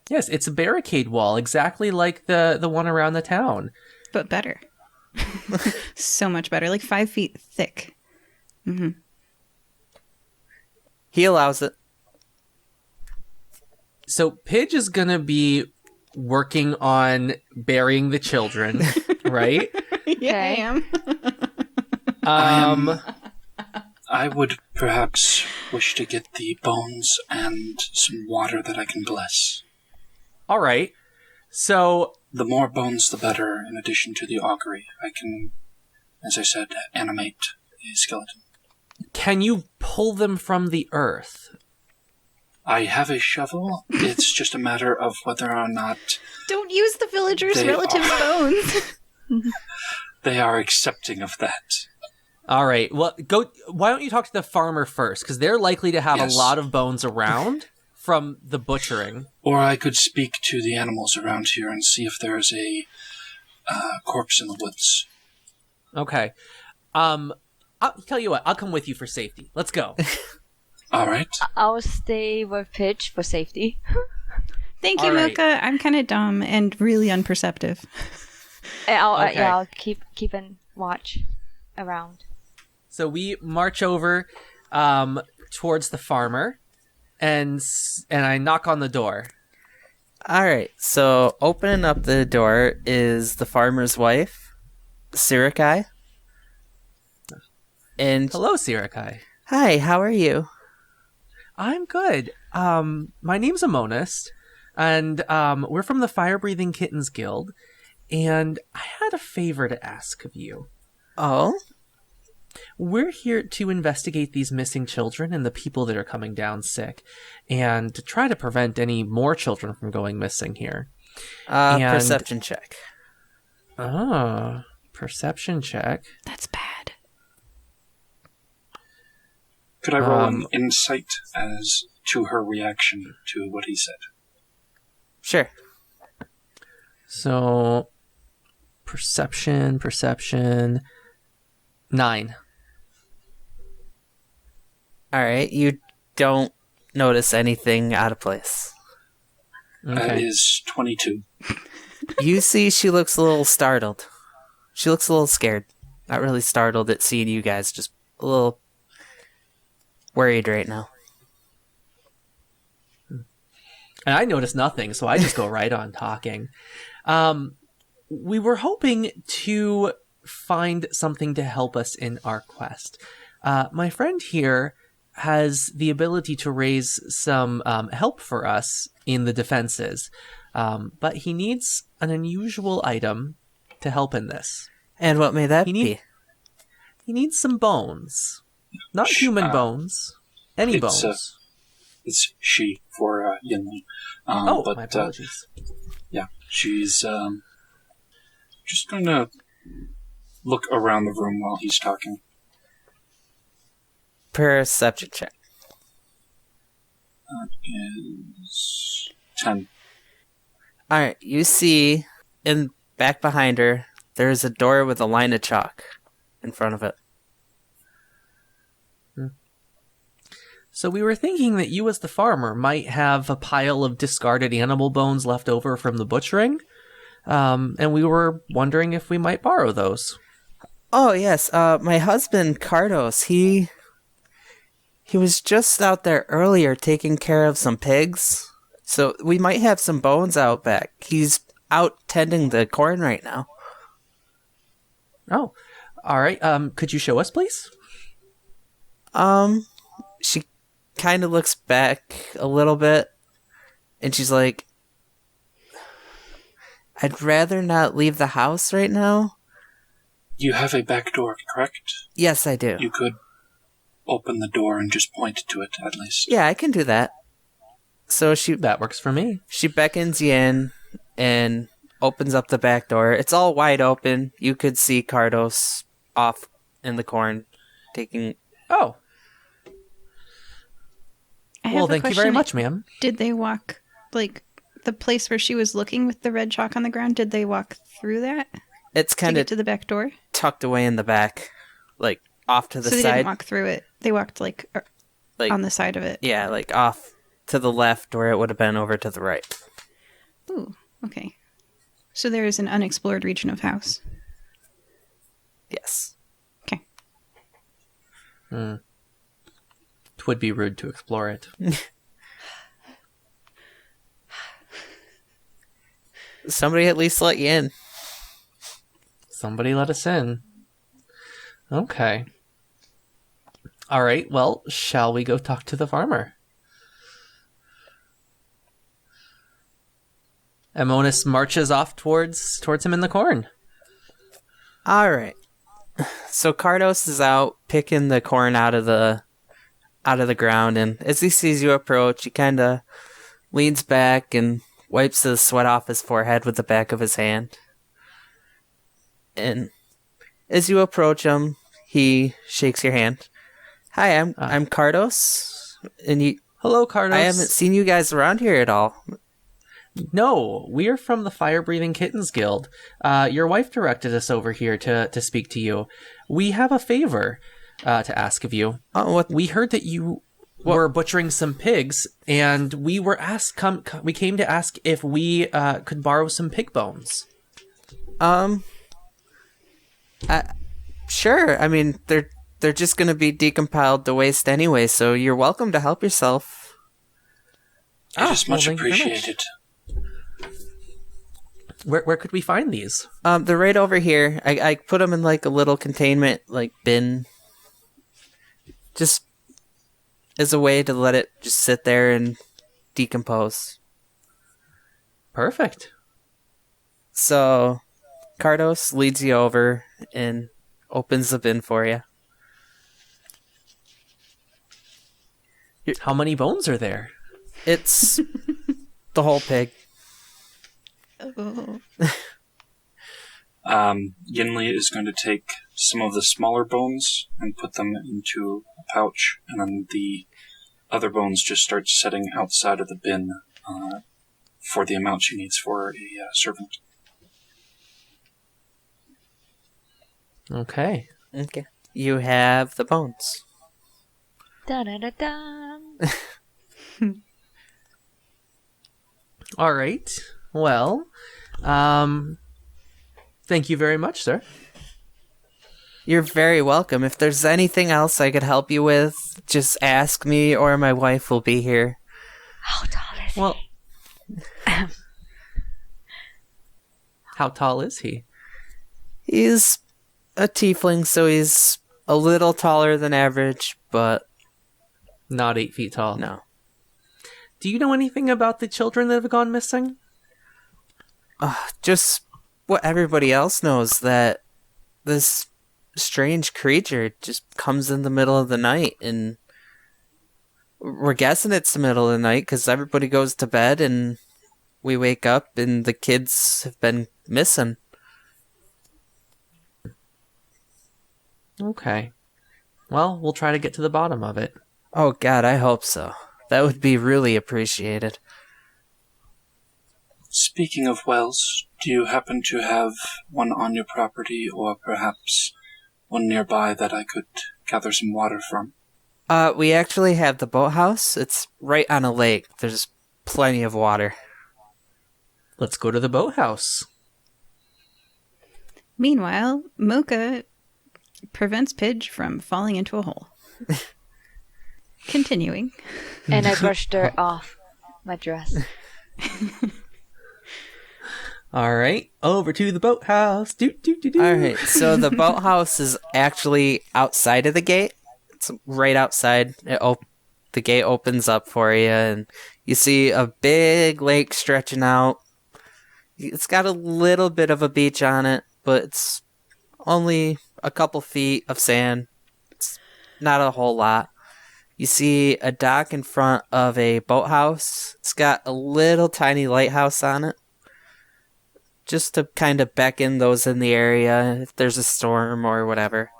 Yes, it's a barricade wall, exactly like the one around the town. But better. So much better. Like 5 feet thick. He allows it. So Pidge is gonna be working on burying the children, right? Yeah, I Okay. am. Um, I would perhaps wish to get the bones and some water that I can bless. All right. So, The more bones, the better, in addition to the augury. I can, as I said, animate a skeleton. can you pull them from the earth? I have a shovel. It's just a matter of whether or not Don't use the villagers' They relatives' bones. they are accepting of that. All right. Well, go. Why don't you talk to the farmer first? Because they're likely to have Yes. a lot of bones around from the butchering. Or I could speak to the animals around here and see if there is a corpse in the woods. Okay. I'll tell you what. I'll come with you for safety. Let's go. All right. I'll stay with Pidge for safety. Thank you, All right. Milka. I'm kind of dumb and really unperceptive. And Okay. I'll keep an watch around. So we march over towards the farmer, and I knock on the door. All right. So opening up the door is the farmer's wife, Sirikai. And Hello, Sirikai. hi, how are you? I'm good. My name's Amonis, and we're from the Fire Breathing Kittens Guild, and I had a favor to ask of you. Oh, We're here to investigate these missing children and the people that are coming down sick, and to try to prevent any more children from going missing here. And- perception check. Ah, perception check. That's bad. Could I roll an insight as to her reaction to what he said? Sure. So, perception, 9. All right. You don't notice anything out of place. That Okay. is 22. You see, she looks a little startled. She looks a little scared. Not really startled at seeing you guys, just a little worried right now. And I notice nothing, so I just go right on talking. We were hoping to find something to help us in our quest. My friend here has the ability to raise some help for us in the defenses, but he needs an unusual item to help in this. And what may that You be? need- He needs some bones. Not Sh- human uh, bones. Any it's, bones. It's she for Yinli. Oh, but, my apologies. yeah, she's just going to look around the room while he's talking. Perception check. That is 10. All right. You see, in back behind her, there's a door with a line of chalk in front of it. So we were thinking that you as the farmer might have a pile of discarded animal bones left over from the butchering, and we were wondering if we might borrow those. Oh yes, my husband Cardos, he was just out there earlier taking care of some pigs. So we might have some bones out back. He's out tending the corn right now. Oh, all right. Could you show us, please? She kind of looks back a little bit and she's like, I'd rather not leave the house right now. You have a back door, correct? Yes, I do. You could open the door and just point to it, at least. Yeah, I can do that. So That works for me. she beckons you in and opens up the back door. It's all wide open. You could see Cardos off in the corn taking... Oh, I have well, a thank you very question. much, ma'am. Did they walk, like, the place where she was looking with the red chalk on the ground, did they walk through that It's to kind get of to the back door? tucked away in the back, like off to the So they side. didn't walk through it. They walked, like Like on the side of it. yeah, like off to the left where it would have been over to the right. Ooh, okay. So there is an unexplored region of house. Yes. Okay. It would be rude to explore it. Somebody at least let you in. Somebody let us in. Okay. All right, well, shall we go talk to the farmer? Amonis marches off towards him in the corn. All right. So Cardos is out picking the corn out of the ground, and as he sees you approach, he kind of leans back and wipes the sweat off his forehead with the back of his hand. And as you approach him, he shakes your hand. Hi, I'm Cardos, and Hello, Cardos. I haven't seen you guys around here at all. No, we're from the Fire Breathing Kittens Guild. Your wife directed us over here to speak to you. We have a favor to ask of you. What? We heard that you were butchering some pigs, and we were we came to ask if we could borrow some pig bones. Sure. I mean, they're just gonna be decompiled to waste anyway, so you're welcome to help yourself. It is much thank you very much. appreciated. Where could we find these? They're right over here. I put them in like a little containment bin, just as a way to let it just sit there and decompose. Perfect. So, Cardos leads you over and opens the bin for you. How many bones are there? It's the whole pig. Oh. Yinli is going to take some of the smaller bones and put them into a pouch, and then the other bones just start setting outside of the bin for the amount she needs for a servant. Okay. Okay. You have the bones. Da-da-da-da. All right. Well, thank you very much, sir. You're very welcome. If there's anything else I could help you with, just ask me or my wife will be here. How tall is Well, how tall is he? He's a tiefling, so he's a little taller than average, but Not 8 feet tall. no. Do you know anything about the children that have gone missing? Just what everybody else knows, that this strange creature just comes in the middle of the night, and we're guessing it's the middle of the night because everybody goes to bed and we wake up and the kids have been missing. Okay. Well, we'll try to get to the bottom of it. Oh god, I hope so. That would be really appreciated. Speaking of wells, do you happen to have one on your property, or perhaps one nearby that I could gather some water from? We actually have the boathouse. It's right on a lake. There's plenty of water. Let's go to the boathouse. Meanwhile, Mocha prevents Pidge from falling into a hole. Continuing. And I brushed dirt off my dress. All right, over to the boathouse. Do. Alright, so the boathouse is actually outside of the gate. It's right outside. The gate opens up for you, and you see a big lake stretching out. It's got a little bit of a beach on it, but it's only a couple feet of sand. It's not a whole lot. You see a dock in front of a boathouse. It's got a little tiny lighthouse on it, just to kind of beckon those in the area if there's a storm or whatever.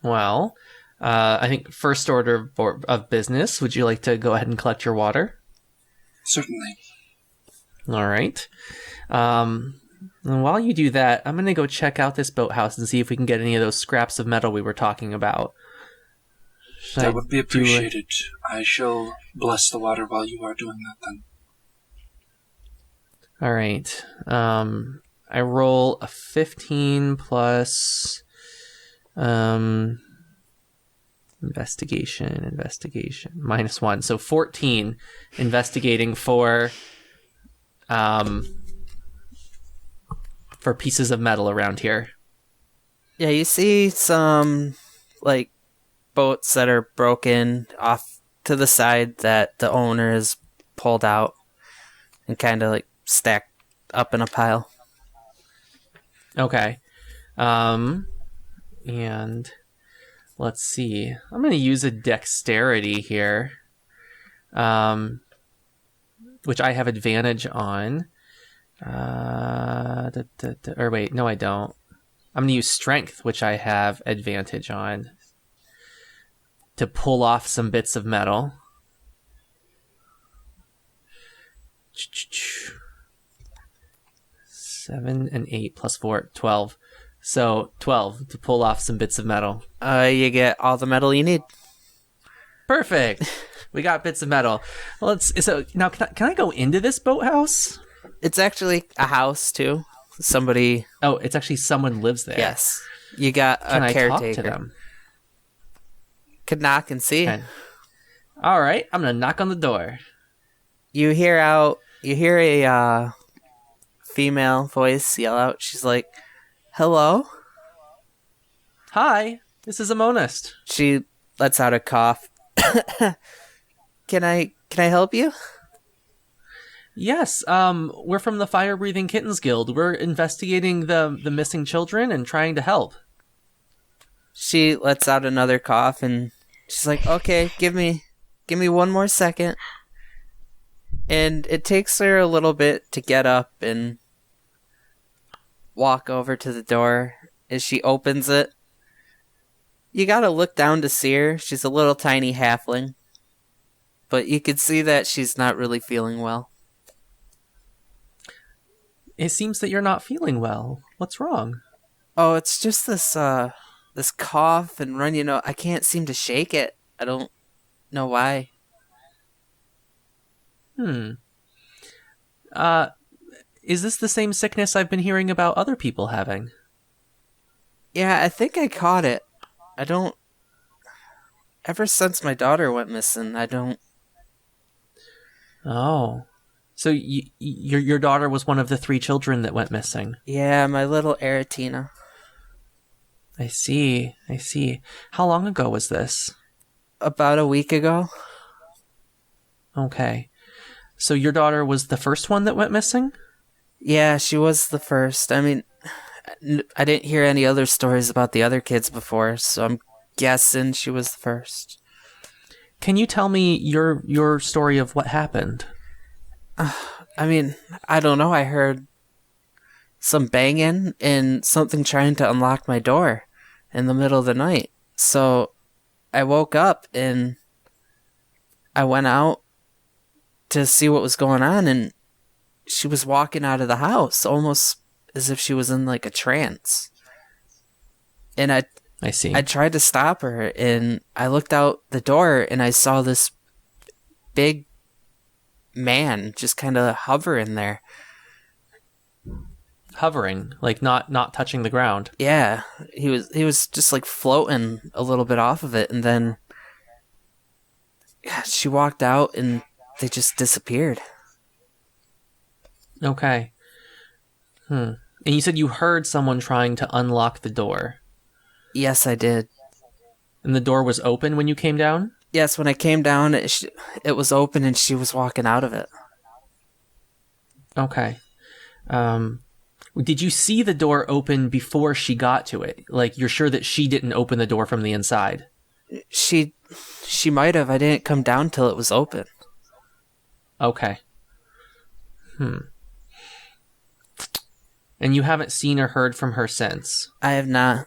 Well, I think first order of business, would you like to go ahead and collect your water? Certainly. All right. And while you do that, I'm going to go check out this boathouse and see if we can get any of those scraps of metal we were talking about. Should I That would be do it? appreciated. I shall bless the water while you are doing that then. All right. I roll a 15 plus investigation -1, so 14 investigating for for pieces of metal around here. Yeah, you see some like boats that are broken off to the side that the owner has pulled out and kind of like stacked up in a pile. Okay. And let's see. I'm going to use a dexterity here, which I have advantage on. Or wait, no, I don't. I'm going to use strength, which I have advantage on, to pull off some bits of metal. 7 and 8 plus 4, 12. So 12 to pull off some bits of metal. You get all the metal you need. Perfect. We got bits of metal. Well, so now can I go into this boathouse? It's actually a house too. Somebody. Oh, it's actually someone lives there. Yes, you got Can a I caretaker. talk to them? Could knock and see. Okay. All right, I'm gonna knock on the door. You hear a female voice yell out. She's like, "Hello." Hi, this is a monist. She lets out a cough. Can I help you? Yes, we're from the Fire Breathing Kittens Guild. We're investigating the missing children and trying to help. She lets out another cough and she's like, "Okay, give me one more second." And it takes her a little bit to get up and walk over to the door. As she opens it, you gotta look down to see her. She's a little tiny halfling, but you can see that she's not really feeling well. It seems that you're not feeling well. What's wrong? Oh, it's just this cough and run. I can't seem to shake it. I don't know why. Is this the same sickness I've been hearing about other people having? Yeah, I think I caught it. I don't... Ever since my daughter went missing, I don't... Oh. So your daughter was one of the 3 children that went missing? Yeah, my little Aratina. I see. How long ago was this? About a week ago. Okay. So your daughter was the first one that went missing? Yeah, she was the first. I mean, I didn't hear any other stories about the other kids before, so I'm guessing she was the first. Can you tell me your story of what happened? I mean, I don't know. I heard some banging and something trying to unlock my door in the middle of the night. So I woke up and I went out to see what was going on, and she was walking out of the house almost as if she was in like a trance. And I see. I tried to stop her, and I looked out the door and I saw this big man just kind of hovering there. Hovering, like not touching the ground. Yeah, he was just like floating a little bit off of it, and then she walked out and they just disappeared. Okay. And you said you heard someone trying to unlock the door. Yes, I did. And the door was open when you came down? Yes, when I came down, it was open and she was walking out of it. Okay. Did you see the door open before she got to it? Like, you're sure that she didn't open the door from the inside? She might have. I didn't come down till it was open. Okay. And you haven't seen or heard from her since? I have not.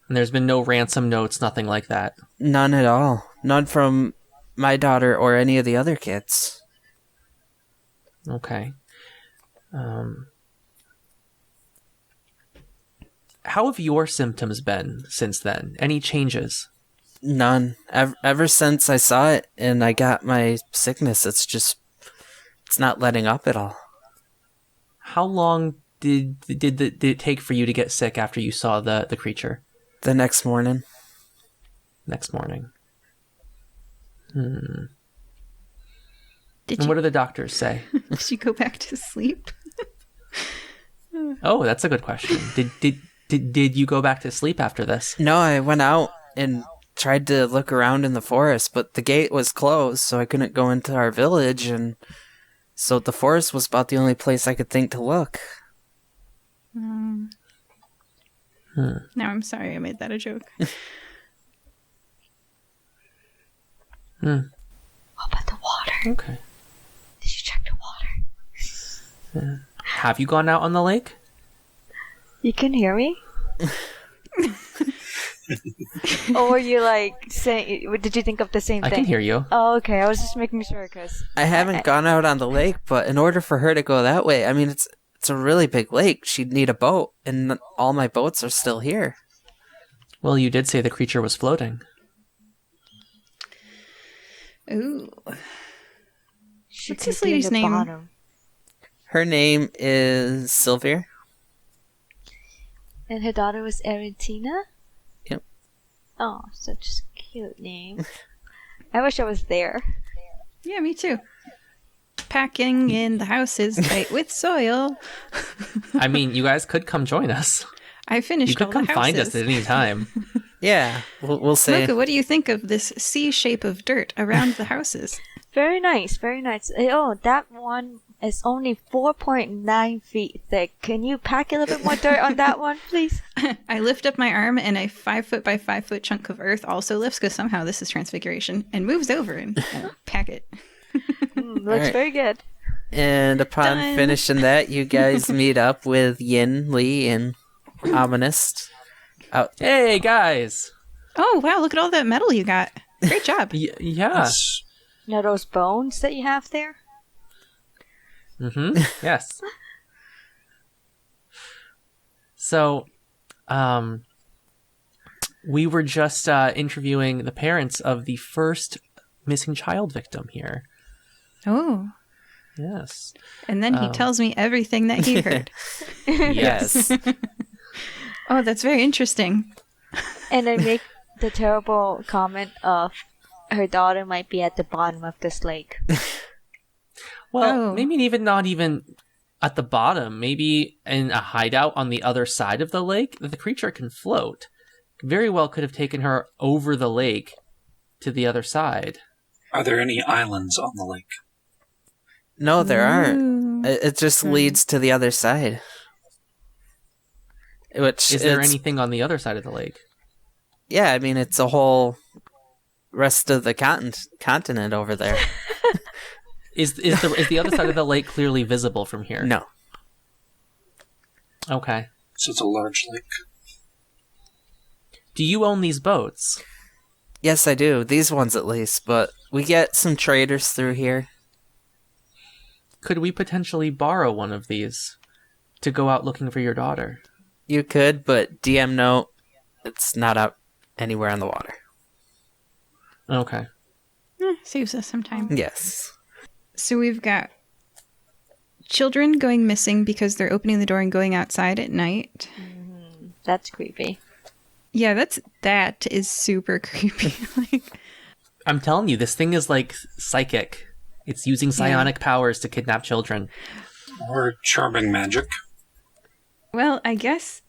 And there's been no ransom notes, nothing like that? None at all. None from my daughter or any of the other kids. Okay. How have your symptoms been since then? Any changes? None. Ever since I saw it and I got my sickness, it's not letting up at all. How long did it take for you to get sick after you saw the creature? The next morning. Next morning. Did And what do the doctors say? she go back to sleep? Oh, that's a good question. Did you go back to sleep after this? No, I went out and tried to look around in the forest, but the gate was closed, so I couldn't go into our village, and so the forest was about the only place I could think to look. Now I'm sorry I made that a joke. What about the water? Okay. Did you check the water? Have you gone out on the lake? You can hear me? Or were you like saying, did you think of the same I thing? can hear you. Oh, okay. I was just making sure because I haven't gone out on the lake, but in order for her to go that way, I mean, it's a really big lake. She'd need a boat, and all my boats are still here. Well, you did say the creature was floating. Ooh. she What's could this be in lady's the name? bottom. Her name is Sylvia. And her daughter was Aretina? Yep. Oh, such a cute name. I wish I was there. Yeah, me too. Packing in the houses tight with soil. I mean, you guys could come join us. I finished You could all come the find houses. us at any time. Yeah, we'll say. Mocha, what do you think of this C shape of dirt around the houses? Very nice, very nice. Oh, that one is only 4.9 feet thick. Can you pack a little bit more dirt on that one, please? I lift up my arm and a 5 foot by 5 foot chunk of earth also lifts because somehow this is transfiguration and moves over and pack it. Looks Alright. very good. And upon Done. finishing that, you guys meet up with Yin, Lee, and Ominous. Out. Hey, guys. Oh, wow, look at all that metal you got. Great job. Yeah. That's- Now those bones that you have there? Mm-hmm. Yes. So, we were just interviewing the parents of the first missing child victim here. Oh, Yes. and then he tells me everything that he heard. Yes. Oh, that's very interesting. And I make the terrible comment of her daughter might be at the bottom of this lake. Well, Oh. maybe even not even at the bottom. Maybe in a hideout on the other side of the lake. The creature can float. Very well could have taken her over the lake to the other side. Are there any islands on the lake? No, there aren't. Ooh. It just leads to the other side. Which Is there it's- anything on the other side of the lake? Yeah, I mean, it's a whole rest of the continent over there. Is the other side of the lake clearly visible from here? No. Okay. So it's a large lake. Do you own these boats? Yes, I do. These ones at least. But we get some traders through here. Could we potentially borrow one of these to go out looking for your daughter? You could, but DM note, it's not out anywhere on the water. Okay. Saves us some time. Yes. So we've got children going missing because they're opening the door and going outside at night. That's creepy. Yeah, that is super creepy. Like, I'm telling you, this thing is like psychic. It's using psionic powers to kidnap children. Or charming magic. well, I guess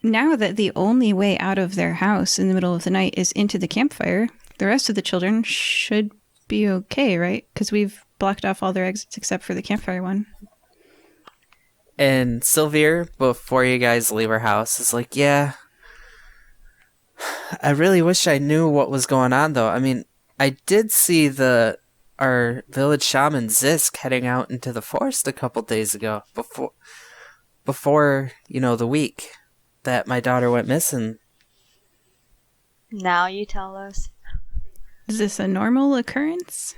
now that the only way out of their house in the middle of the night is into the campfire, the rest of the children should be okay, right? Because we've blocked off all their exits except for the campfire one. And Sylvia, before you guys leave our house, is like, yeah, I really wish I knew what was going on, though. I mean, I did see our village shaman Zisk heading out into the forest a couple days ago, before the week that my daughter went missing. Now you tell us. Is this a normal occurrence?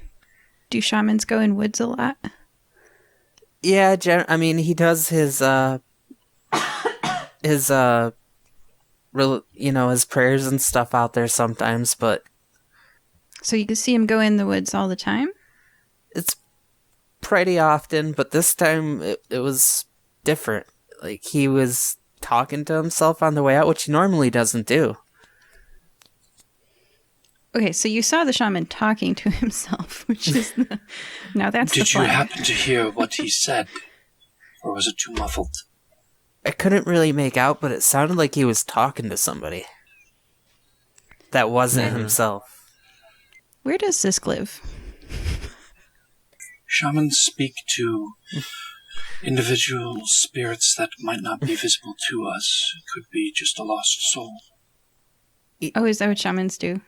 Do shamans go in woods a lot? Yeah, I mean, he does his his prayers and stuff out there sometimes, but So you can see him go in the woods all the time? it's pretty often. But this time it was different. Like, he was talking to himself on the way out, which he normally doesn't do. Okay, so you saw the shaman talking to himself, which is now that's the Did you flag. happen to hear what he said? Or was it too muffled? I couldn't really make out, but it sounded like he was talking to somebody that wasn't himself. Where does Zisk live? Shamans speak to individual spirits that might not be visible to us. It could be just a lost soul. Oh, is that what shamans do?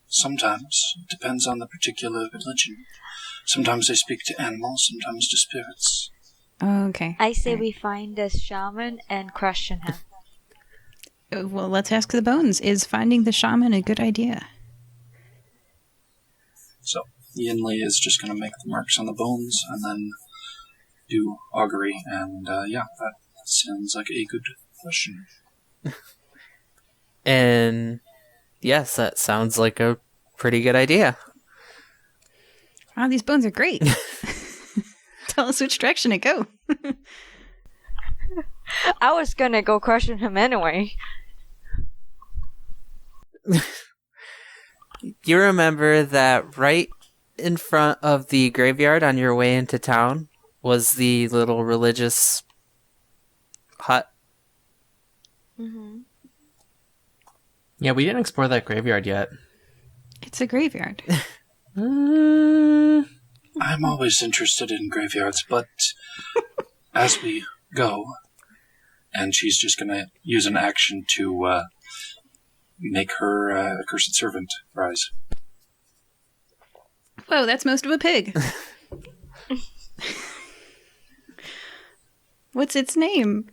Sometimes. It depends on the particular religion. Sometimes they speak to animals, sometimes to spirits. Oh, okay. I say Alright. we find this shaman and question him. Well, let's ask the bones. Is finding the shaman a good idea? So, Yinli is just going to make the marks on the bones and then do augury. And yeah, that sounds like a good question. And yes, that sounds like a pretty good idea. Wow, these bones are great. Tell us which direction to go. I was gonna go question him anyway. You remember that right in front of the graveyard on your way into town was the little religious hut? Mm-hmm. Yeah, we didn't explore that graveyard yet. It's a graveyard. Uh, I'm always interested in graveyards, but as we go, and she's just going to use an action to make her accursed servant rise. Whoa, that's most of a pig. What's its name?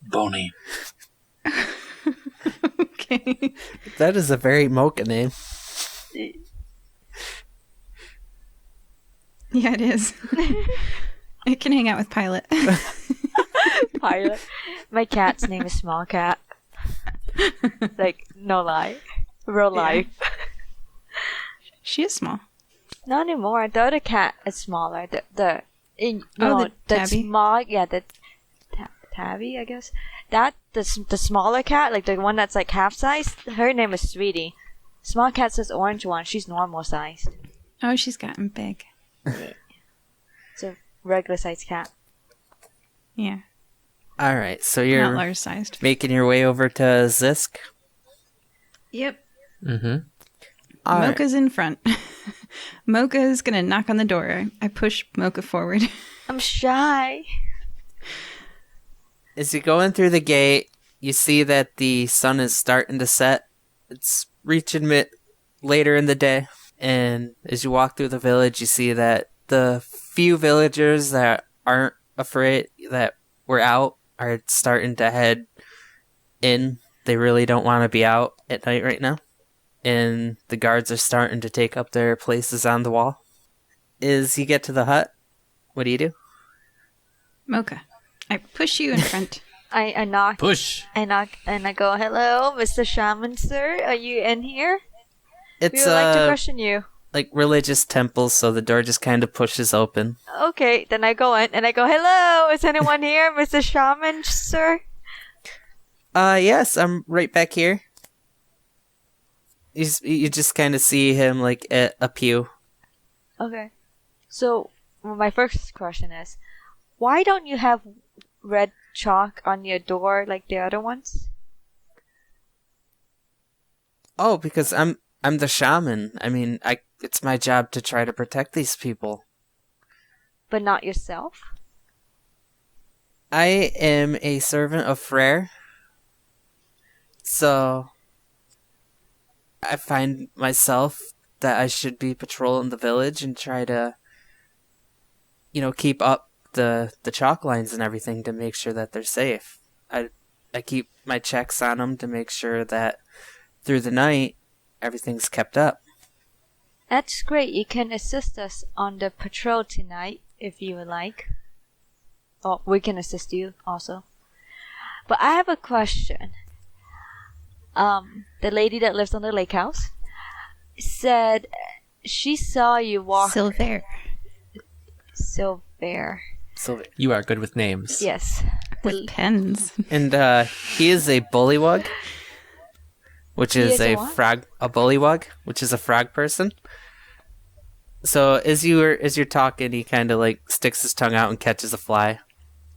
Boney. Okay. That is a very Mocha name. Yeah, it is. It can hang out with Pilot. Pilot. My cat's name is Small Cat. Like, no lie. Real life. She is small. Not anymore. The other cat is smaller. The Tabby? small, yeah, the Tabby, I guess. That the smaller cat, like the one that's like half sized. Her name is Sweetie. Small cat's this orange one. She's normal sized. Oh, she's gotten big. It's a regular sized cat. Yeah, Alright, so not you're large sized. making your way over to Zisk. Yep. mm-hmm. Alright. Mocha's in front. Mocha's gonna knock on the door. I push Mocha forward. I'm shy. As you go in through the gate, you see that the sun is starting to set. It's reaching later in the day. And as you walk through the village, you see that the few villagers that aren't afraid that we're out are starting to head in. They really don't want to be out at night right now. And the guards are starting to take up their places on the wall. As you get to the hut, what do? Mocha, I push you in front. I knock. Push. I knock and I go, "Hello, Mr. Shaman, sir. Are you in here? It's We would like to question you." like religious temples, so the door just kind of pushes open. Okay, then I go in and I go, "Hello, is anyone here, Mr. Shaman, sir?" Yes, I'm right back here. You just kind of see him like at a pew. Okay. So, my first question is, why don't you have red chalk on your door like the other ones? Oh, because I'm the shaman. I mean, it's my job to try to protect these people. But not yourself? I am a servant of Freyr. So I find myself that I should be patrolling the village and try to, keep up the chalk lines and everything to make sure that they're safe. I keep my checks on them to make sure that through the night everything's kept up. That's great. You can assist us on the patrol tonight if you would like. Oh, we can assist you also. But I have a question. The lady that lives on the lake house said she saw you walk. Silver. Silver. So, You are good with names. Yes. With pens. and he is a bullywug, which He is is a a what? frog. A bullywug, which is a frog person. So as you're talking, he kind of like sticks his tongue out and catches a fly.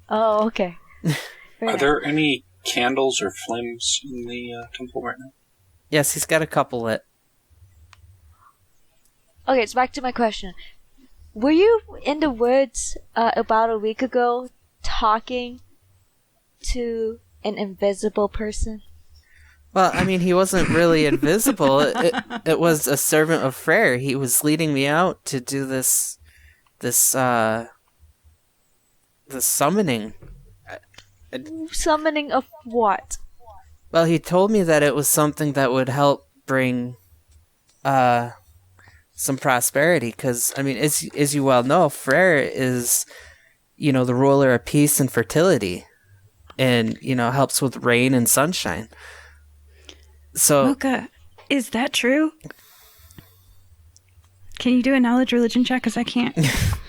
Oh, okay. Very Are nice. there any candles or flames in the temple right now? Yes, he's got a couple lit. Okay, so back to my question. Were you in the woods about a week ago talking to an invisible person? Well, I mean, he wasn't really invisible. It was a servant of Freyr. He was leading me out to do this summoning. Summoning of what? Well, he told me that it was something that would help bring some prosperity. Because, I mean, as you well know, Freyr is, the ruler of peace and fertility. And, helps with rain and sunshine. So, Mocha, is that true? Can you do a knowledge religion check? Because I can't.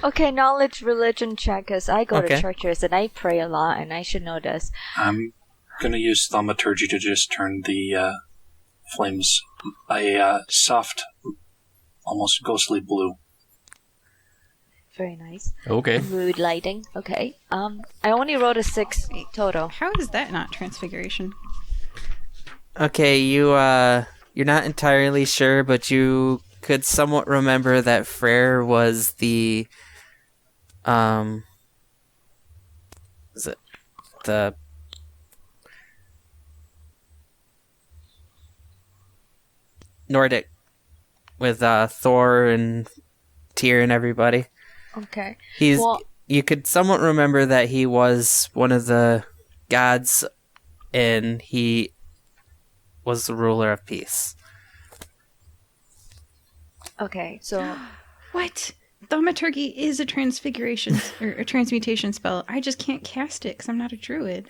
Okay, knowledge religion check, because I go Okay. to churches and I pray a lot and I should know this. I'm going to use thaumaturgy to just turn the flames a soft, almost ghostly blue. Very nice. Okay. Mood lighting. Okay. I only rolled a 6 total. How is that not transfiguration? okay, you're not entirely sure, but you could somewhat remember that Freyr was the, is it the Nordic with Thor and Tyr and everybody. Okay. He's Well- you could somewhat remember that he was one of the gods, and he was the ruler of peace. Okay, so What? Thaumaturgy is a transfiguration or a transmutation spell. I just can't cast it because I'm not a druid.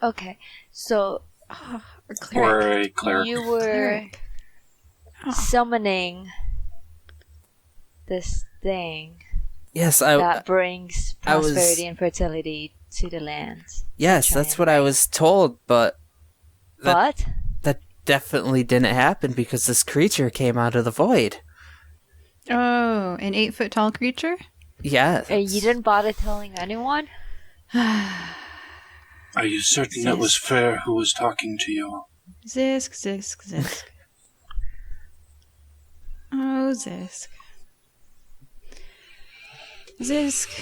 okay, so Or cleric. Or a cleric. you were Cleric. Oh. summoning this thing Yes, that brings I was- prosperity and fertility to the lands. yes, that's what I was told, but That- But that definitely didn't happen because this creature came out of the void. Oh, an 8-foot tall creature? Yes. you didn't bother telling anyone? Are you certain it was Freyr who was talking to you? Zisk, Zisk, Zisk. Oh, Zisk. Zisk.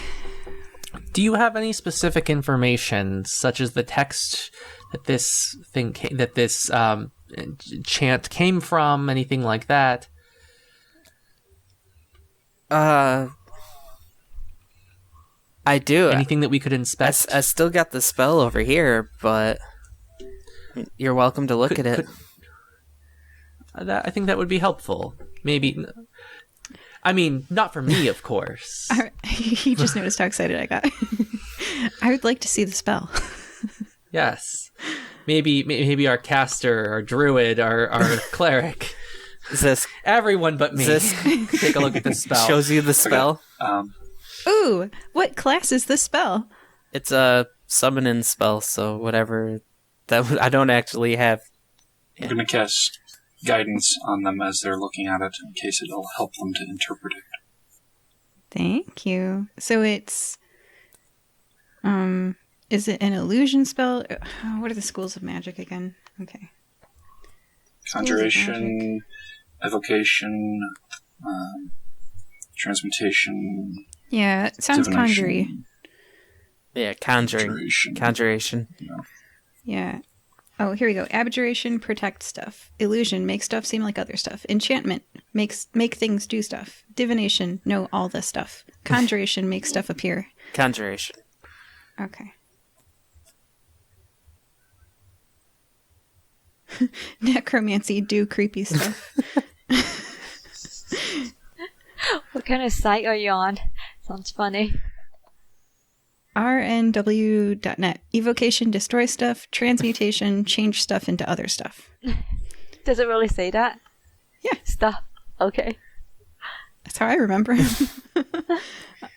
Do you have any specific information, such as the text that this chant came from, anything like that? I do. Anything that we could I inspect? still got the spell over here, but you're welcome to look at it. I think that would be helpful. Maybe. I mean, not for me, of course. He just noticed how excited I got. I would like to see the spell. Yes. Maybe our caster, our druid, our cleric, Zisk everyone but me. Zisk Take a look at this spell. shows you the spell. Ooh, what class is this spell? It's a summoning spell, so whatever. I don't actually have. I'm going to cast guidance on them as they're looking at it in case it'll help them to interpret it. Thank you. So it's, is it an illusion spell? What are the schools of magic again? Okay. Conjuration, evocation, transmutation, Yeah, it sounds conjury. divination, Yeah, conjuring. conjuration. Conjuration. Yeah. Oh, here we go. Abjuration, protect stuff. Illusion, make stuff seem like other stuff. Enchantment, make things do stuff. Divination, know all the stuff. Conjuration, make stuff appear. Conjuration. Okay. Necromancy, do creepy stuff. What kind of site are you on? Sounds funny. rnw.net. Evocation, destroy stuff. Transmutation, change stuff into other stuff. Does it really say that? Yeah. Stuff. Okay. That's how I remember.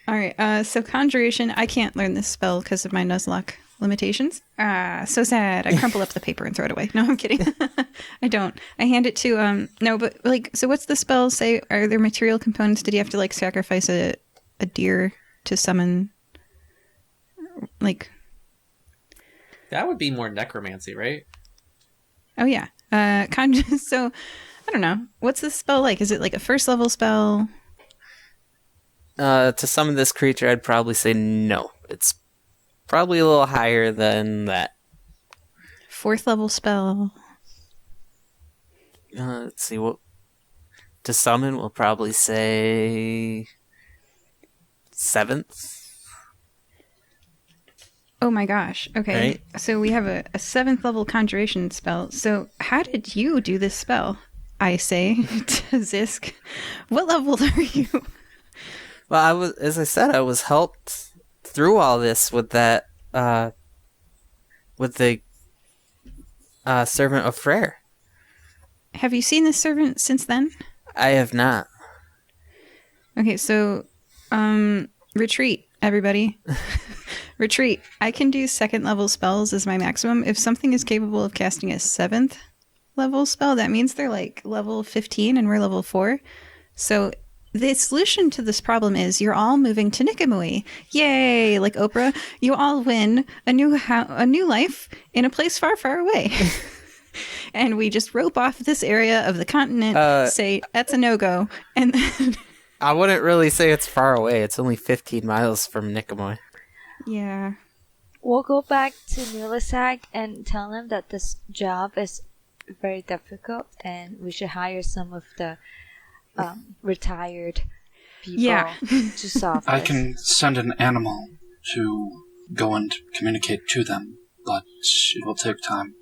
All right. So conjuration, I can't learn this spell because of my Nuzlocke limitations. Ah, so sad. I crumple up the paper and throw it away. No, I'm kidding. I don't. I hand it to no, but like, so what's the spell say? Are there material components? Did he have to like sacrifice a deer to summon? Like, That would be more necromancy, right? oh yeah. So I don't know. What's this spell like? Is it like a first level spell? To summon this creature, I'd probably say no. It's probably a little higher than that. Fourth level spell? Let's see what. To summon, we'll probably say 7th. Oh my gosh. Okay. Right. So we have a 7th level conjuration spell. So how did you do this spell? I say to Zisk. What level are you? Well, as I said, I was helped through all this with that, with the servant of Freyr. Have you seen this servant since then? I have not. Okay, so retreat, everybody. Retreat. I can do 2nd level spells as my maximum. If something is capable of casting a 7th level spell, that means they're like level 15 and we're level 4. So the solution to this problem is you're all moving to Nikamui. Yay! Like Oprah, you all win a new life in a place far, far away. And we just rope off this area of the continent, say that's a no-go, and then I wouldn't really say it's far away. It's only 15 miles from Nicomoy. yeah. We'll go back to Nulasag and tell him that this job is very difficult and we should hire some of the retired people Yeah. to solve I this. can send an animal to go and communicate to them, but it will take time.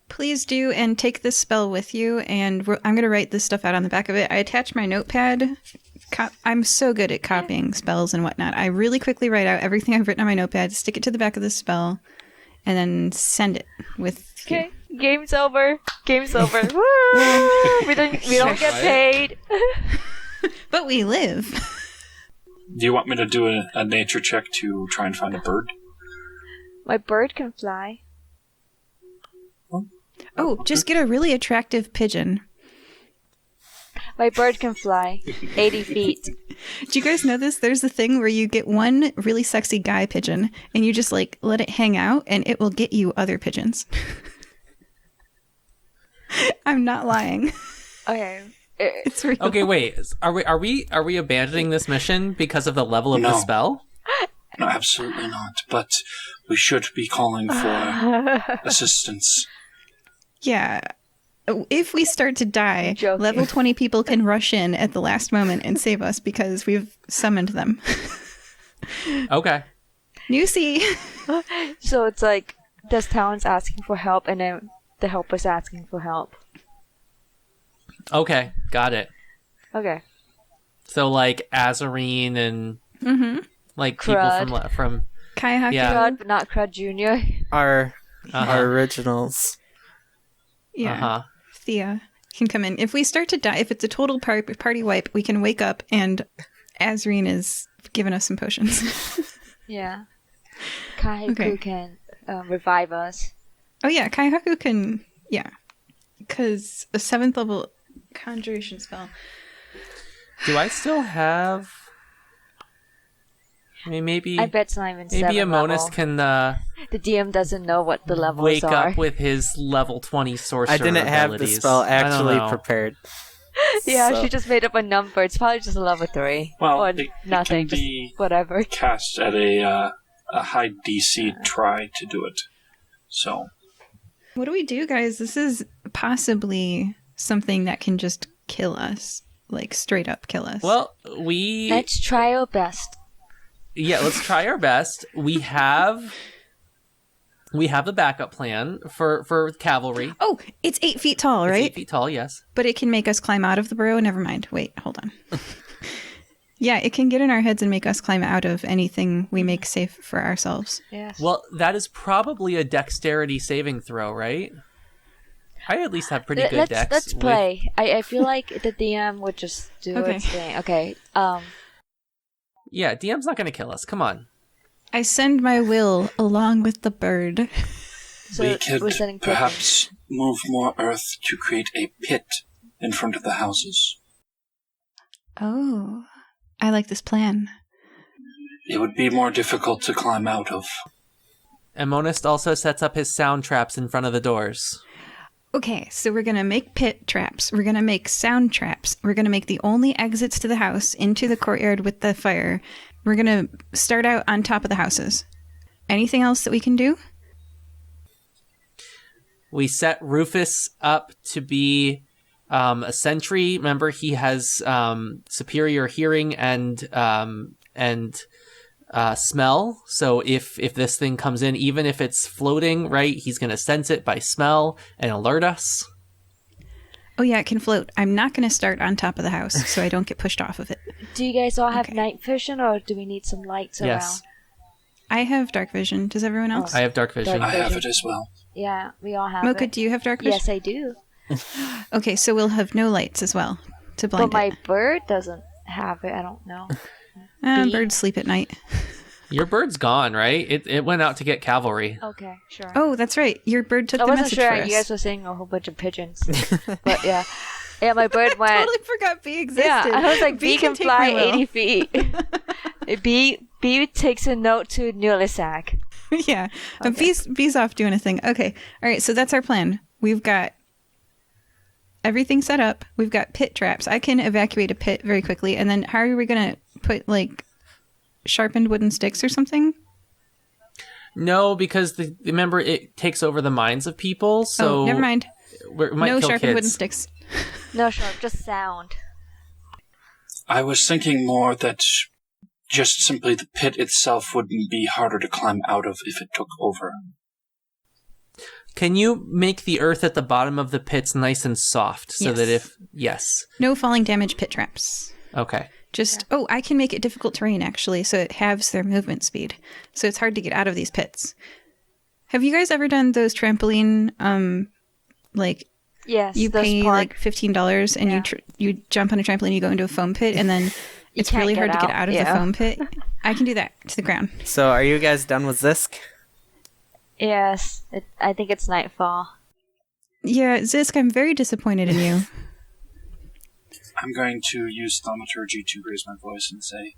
Please do, and take this spell with you, and I'm going to write this stuff out on the back of it. I attach my notepad. I'm so good at copying spells and whatnot. I really quickly write out everything I've written on my notepad, stick it to the back of the spell, and then send it with... Okay, game's over. Game's over. Woo! We don't get paid. But we live. Do you want me to do a nature check to try and find a bird? My bird can fly. Oh, just get a really attractive pigeon. My bird can fly 80 feet. Do you guys know this? There's a thing where you get one really sexy guy pigeon, and you just like let it hang out, and it will get you other pigeons. I'm not lying. Okay. It's real. Okay, wait. Are we abandoning this mission because of the level of the No. spell? No, absolutely not. But we should be calling for assistance. Yeah. If we start to die, Joking. level 20 people can rush in at the last moment and save us because we've summoned them. Okay. Newsy! So it's like this town's asking for help and then the helper's asking for help. Okay, got it. Okay. So like Azarine and like Crud. people from Kaihaku. Yeah. Crud, but not Crud Jr. Our Uh-huh. originals. Yeah. Uh-huh. Thea can come in. If we start to die, if it's a total party wipe, we can wake up and Azreen is giving us some potions. Yeah. Kaihaku Okay. can revive us. Oh yeah, Kaihaku can, yeah. Because a 7th level conjuration spell. Do I still have? I mean, maybe I bet it's not even maybe 7 Amonis level. can The DM doesn't know what the levels wake are. up with his level 20 sorcerer I didn't have the abilities. spell I don't actually know. prepared. Yeah, So- she just made up a number. It's probably just a level 3. Well, or it nothing, can just be whatever. cast at a high DC try to do it. So, What do we do, guys? This is possibly something that can just kill us. Like, straight up kill us. Well, Let's try our best. let's try our best. We have the backup plan for cavalry. Oh, it's 8 feet tall, It's right? 8 feet tall, yes. But it can make us climb out of the burrow? Never mind. Wait, hold on. Yeah, it can get in our heads and make us climb out of anything we make safe for ourselves. Yes. Well, that is probably a dexterity saving throw, right? I at least have pretty good dex. Let's with- play. I feel like the DM would just do Okay. its thing. Okay. Yeah, DM's not going to kill us. Come on. I send my will along with the bird. So We could we're sending pigeons. perhaps move more earth to create a pit in front of the houses. Oh, I like this plan. It would be more difficult to climb out of. Amonist also sets up his sound traps in front of the doors. Okay, so we're going to make pit traps. We're going to make sound traps. We're going to make the only exits to the house into the courtyard with the fire. We're going to start out on top of the houses. Anything else that we can do? We set Rufus up to be a sentry. Remember, he has superior hearing and smell. So if this thing comes in, even if it's floating, right, he's going to sense it by smell and alert us. Oh yeah, it can float. I'm not going to start on top of the house so I don't get pushed off of it. Do you guys all have Okay. night vision, or do we need some lights Yes. I have dark vision. Does everyone else? I have dark vision. Dark I have vision. it as well. around? Yeah, we all have Mocha, it. do you have dark vision? Yes, I do. Okay, so we'll have no lights as well to But blind my it. bird doesn't have it. I don't know. bee. Birds sleep at night. Your bird's gone, right? It went out to get cavalry. Okay, sure. Oh, that's right. Your bird took I the wasn't message sure for you us. guys were saying a whole bunch of pigeons. But yeah. Yeah, my bird went. Totally forgot bee existed. Yeah, I was like, bee can take fly my will. 80 feet. bee takes a note to Nulisak. Yeah. Bee's off doing a thing. Okay. All right. So that's our plan. We've got everything set up. We've got pit traps. I can evacuate a pit very quickly. And then how are we going to put like sharpened wooden sticks or something? No, because remember, it takes over the minds of people. So never mind. It might No kill sharpened wooden kids. sticks. No, sharp, just sound. I was thinking more that just simply the pit itself would be harder to climb out of if it took over. Can you make the earth at the bottom of the pits nice and soft so Yes. that if yes, No falling damage pit traps. okay. Just, I can make it difficult terrain actually, so it halves their movement speed. So it's hard to get out of these pits. Have you guys ever done those trampoline, like, Yes, you those pay park- like $15 and Yeah. you jump on a trampoline, you go into a foam pit, and then it's can't really get hard to get out, out of the yeah. foam pit. I can do that to the ground. So, are you guys done with Zisk? Yes, I think it's nightfall. Yeah, Zisk, I'm very disappointed in you. I'm going to use thaumaturgy to raise my voice and say,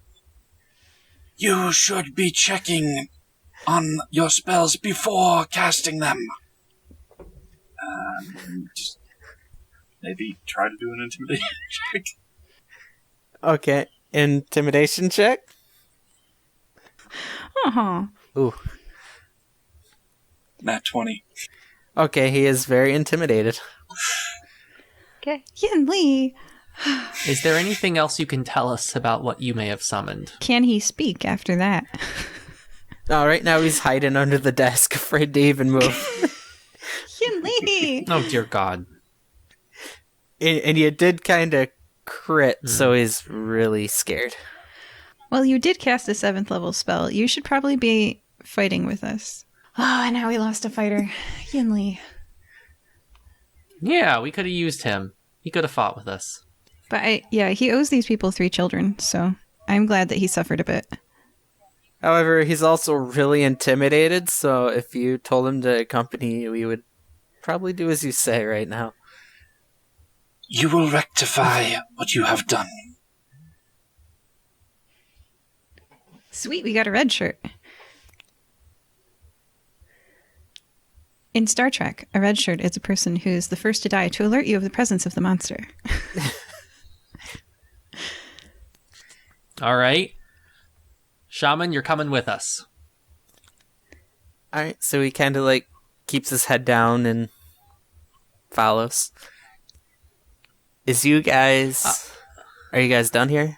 "You should be checking on your spells before casting them." Just maybe try to do an intimidation check. Okay. Intimidation check? Uh-huh. Ooh. Nat 20. Okay, he is very intimidated. Okay. Yin Lee, Is there anything else you can tell us about what you may have summoned? can he speak after that? All right, now he's hiding under the desk, afraid to even move. Yin Lee! Oh dear God! And you did kind of crit, so he's really scared. Well, you did cast a 7th level spell. You should probably be fighting with us. Oh, and now we lost a fighter. Yin Lee. Yeah, we could have used him. He could have fought with us. But he owes these people 3 children, so I'm glad that he suffered a bit. However, he's also really intimidated, so if you told him to accompany you, he would probably do as you say right now. You will rectify what you have done. Sweet, we got a red shirt. In Star Trek, a red shirt is a person who is the first to die to alert you of the presence of the monster. All right, Shaman, you're coming with us. Alright, so he kind of like keeps his head down and follows. Are you guys done here?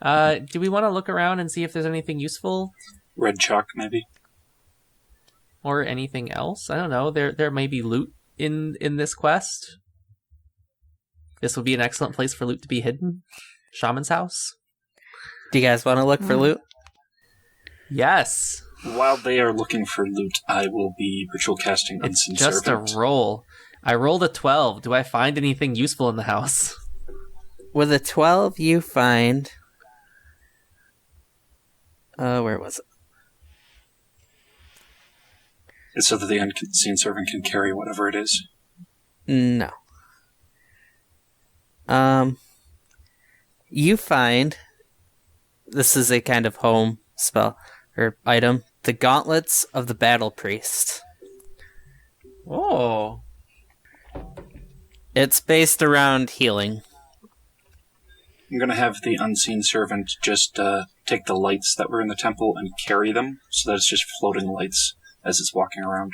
Do we want to look around and see if there's anything useful Red chalk, maybe. or anything else? I don't know. There may be loot in this quest. This would be an excellent place for loot to be hidden. Shaman's house. Do you guys want to look for loot? Yes, While they are looking for loot, I will be ritual casting it's Unseen just Servant. a roll. I rolled a 12. Do I find anything useful in the house? With a 12, you find... where was it? It's so that the unseen servant can carry whatever it is. No. You find this is a kind of home spell or item. The Gauntlets of the Battle Priest. Oh. It's based around healing. I'm going to have the unseen servant just take the lights that were in the temple and carry them, so that it's just floating lights as it's walking around.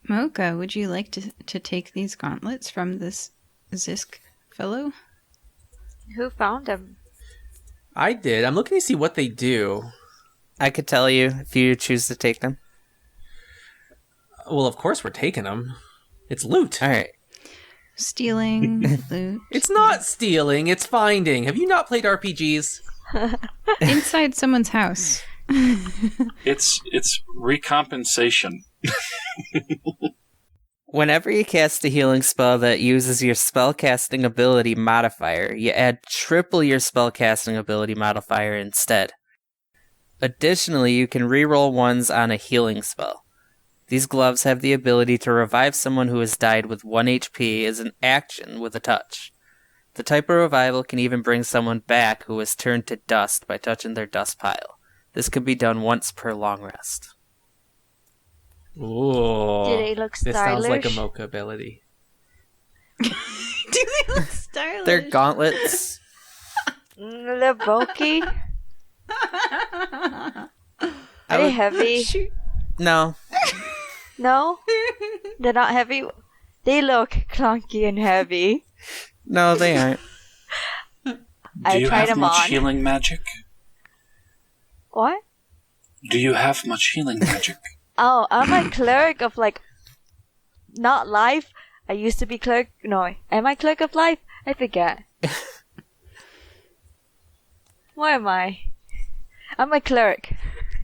Mocha, would you like to take these gauntlets from this Zisk fellow? Who found them? I did. I'm looking to see what they do. I could tell you if you choose to take them. Well, of course we're taking them. It's loot. All right. Stealing, loot. It's not stealing, it's finding. Have you not played RPGs? Inside someone's house. It's recompensation. Whenever you cast a healing spell that uses your spellcasting ability modifier, you add triple your spellcasting ability modifier instead. Additionally, you can reroll ones on a healing spell. These gloves have the ability to revive someone who has died with 1 HP as an action with a touch. The type of revival can even bring someone back who has turned to dust by touching their dust pile. This can be done once per long rest. Ooh. Do they look This sounds like a stylish? Mocha ability. Do they look stylish? They're gauntlets. A little bulky. I Are they would- heavy? No. No? They're not heavy? They look clunky and heavy. No, they aren't. I Do you tried have them much on. healing magic? What? Do you have much healing magic? Oh, I'm a cleric of not life. I used to be cleric. No, am I cleric of life? I forget. What am I? I'm a cleric.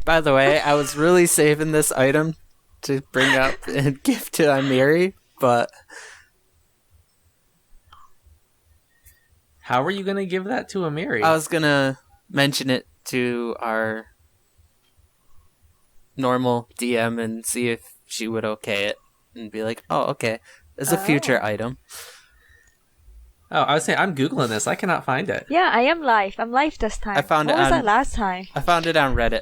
By the way, I was really saving this item to bring up and give to Amiri, but How are you going to give that to Amiri? I was gonna mention it to our normal DM and see if she would okay it and be like, "Oh, okay, it's a future item." Oh, I was saying, I'm Googling this. I cannot find it. Yeah, I am life. I'm life this time. I found what it was on- that last time? I found it on Reddit.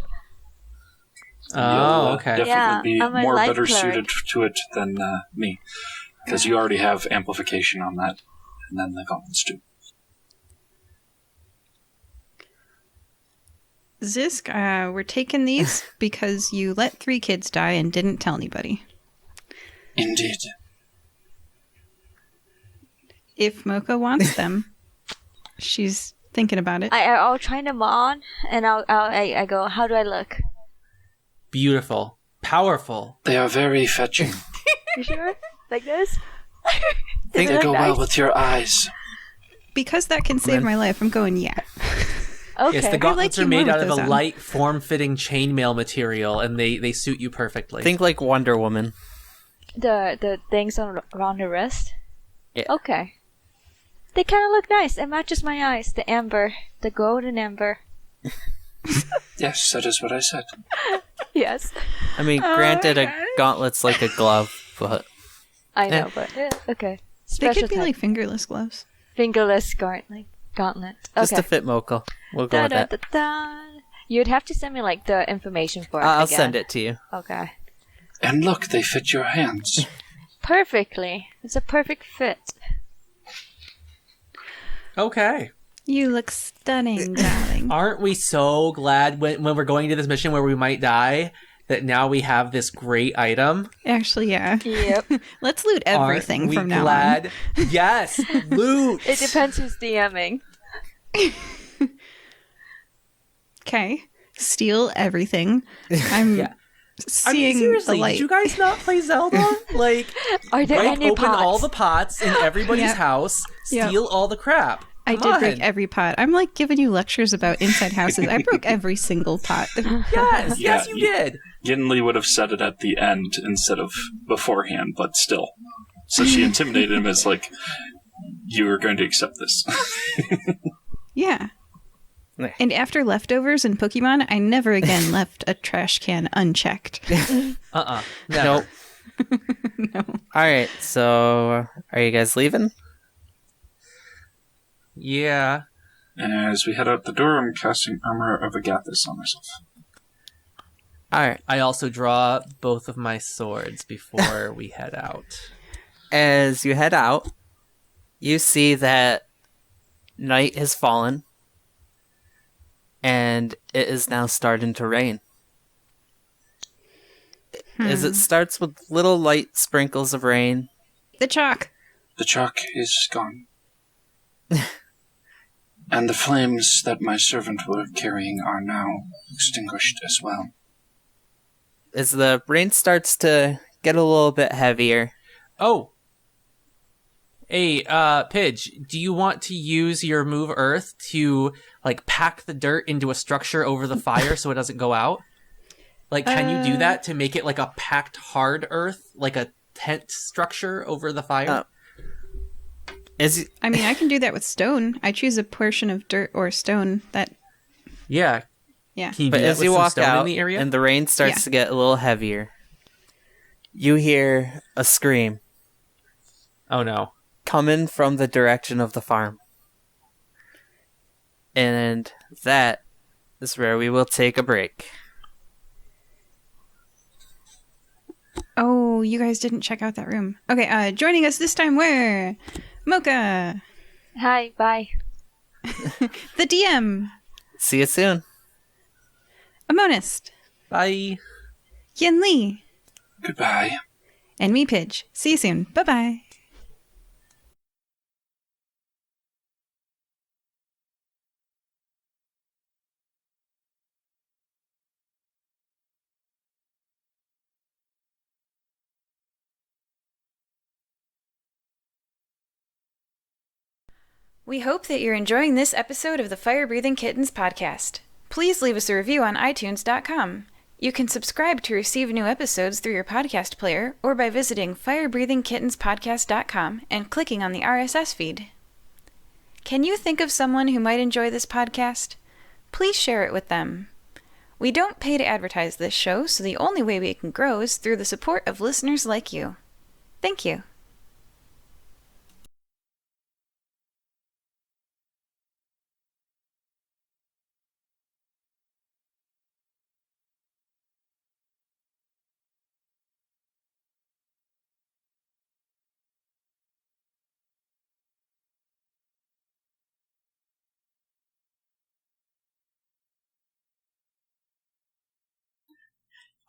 Oh, okay. Definitely Yeah, be I'm a more life better cleric. suited to it than me, because you already have amplification on that, and then the gauntlets too. Zisk, we're taking these because you let 3 kids die and didn't tell anybody. Indeed. If Mocha wants them, she's thinking about it. I'll try them on, and I go. How do I look? Beautiful. Powerful. They are very fetching. You sure? Like this? They Does it go look well nice? with your eyes. Because that can save my life, I'm going, yeah. Okay. Yes, the gauntlets you are more made with out of those a on. light, form-fitting chainmail material, and they suit you perfectly. Think like Wonder Woman. The things around the wrist. Yeah. Okay. They kind of look nice. It matches my eyes. The amber, the golden amber. Yes, that is what I said. Yes, I mean, granted, a gauntlet's like a glove, but I know, Yeah. but okay. They Special could be type. like fingerless gloves. fingerless gauntlet. just Okay. to fit Mocha, we'll go Da, with da, that. da, da. You'd have to send me like the information for it. I'll again. send it to you. Okay. And look, they fit your hands. Perfectly. It's a perfect fit. Okay. You look stunning, darling. Aren't we so glad when we're going to this mission where we might die that now we have this great item? Actually, yeah. Yep. Let's loot everything Aren't we from now on. glad? Yes, loot. It depends who's DMing. Okay. Steal everything. I'm Yeah. I seeing mean, seriously, the light. did you guys not play Zelda? Like, Are there break any open pots? all the pots in everybody's Yep. house, Yep. steal all the crap. I Come did break on. every pot. I'm like giving you lectures about inside houses. I broke every single pot. Yes, Yeah, yes, you did. Ginley would have said it at the end instead of beforehand, but still. So she intimidated him as like, you are going to accept this. Yeah. And after leftovers in Pokemon, I never again left a trash can unchecked. Never. Nope. No. All right, so are you guys leaving? Yeah. As we head out the door, I'm casting Armor of Agathis on myself. All right. I also draw both of my swords before we head out. As you head out, you see that night has fallen, and it is now starting to rain. As it starts with little light sprinkles of rain. The chalk. The chalk is gone. And the flames that my servant were carrying are now extinguished as well. As the rain starts to get a little bit heavier. Oh. Hey, Pidge, do you want to use your move Earth to, like, pack the dirt into a structure over the fire so it doesn't go out? Like, can you do that to make it like a packed hard Earth, like a tent structure over the fire? I mean, I can do that with stone. I choose a portion of dirt or stone that... Yeah. Yeah. Can you But do that as with you some walk stone out in the area? and the rain starts to get a little heavier, you hear a scream Oh no. coming from the direction of the farm. And that is where we will take a break. Oh, you guys didn't check out that room. Okay, joining us this time, we're Mocha, Hi, bye. the DM, See you soon. Amonist, Bye. Yin Lee, Goodbye. and me, Pidge. See you soon. Bye-bye. We hope that you're enjoying this episode of the Fire Breathing Kittens podcast. Please leave us a review on iTunes.com. You can subscribe to receive new episodes through your podcast player or by visiting firebreathingkittenspodcast.com and clicking on the RSS feed. Can you think of someone who might enjoy this podcast? Please share it with them. We don't pay to advertise this show, so the only way we can grow is through the support of listeners like you. Thank you.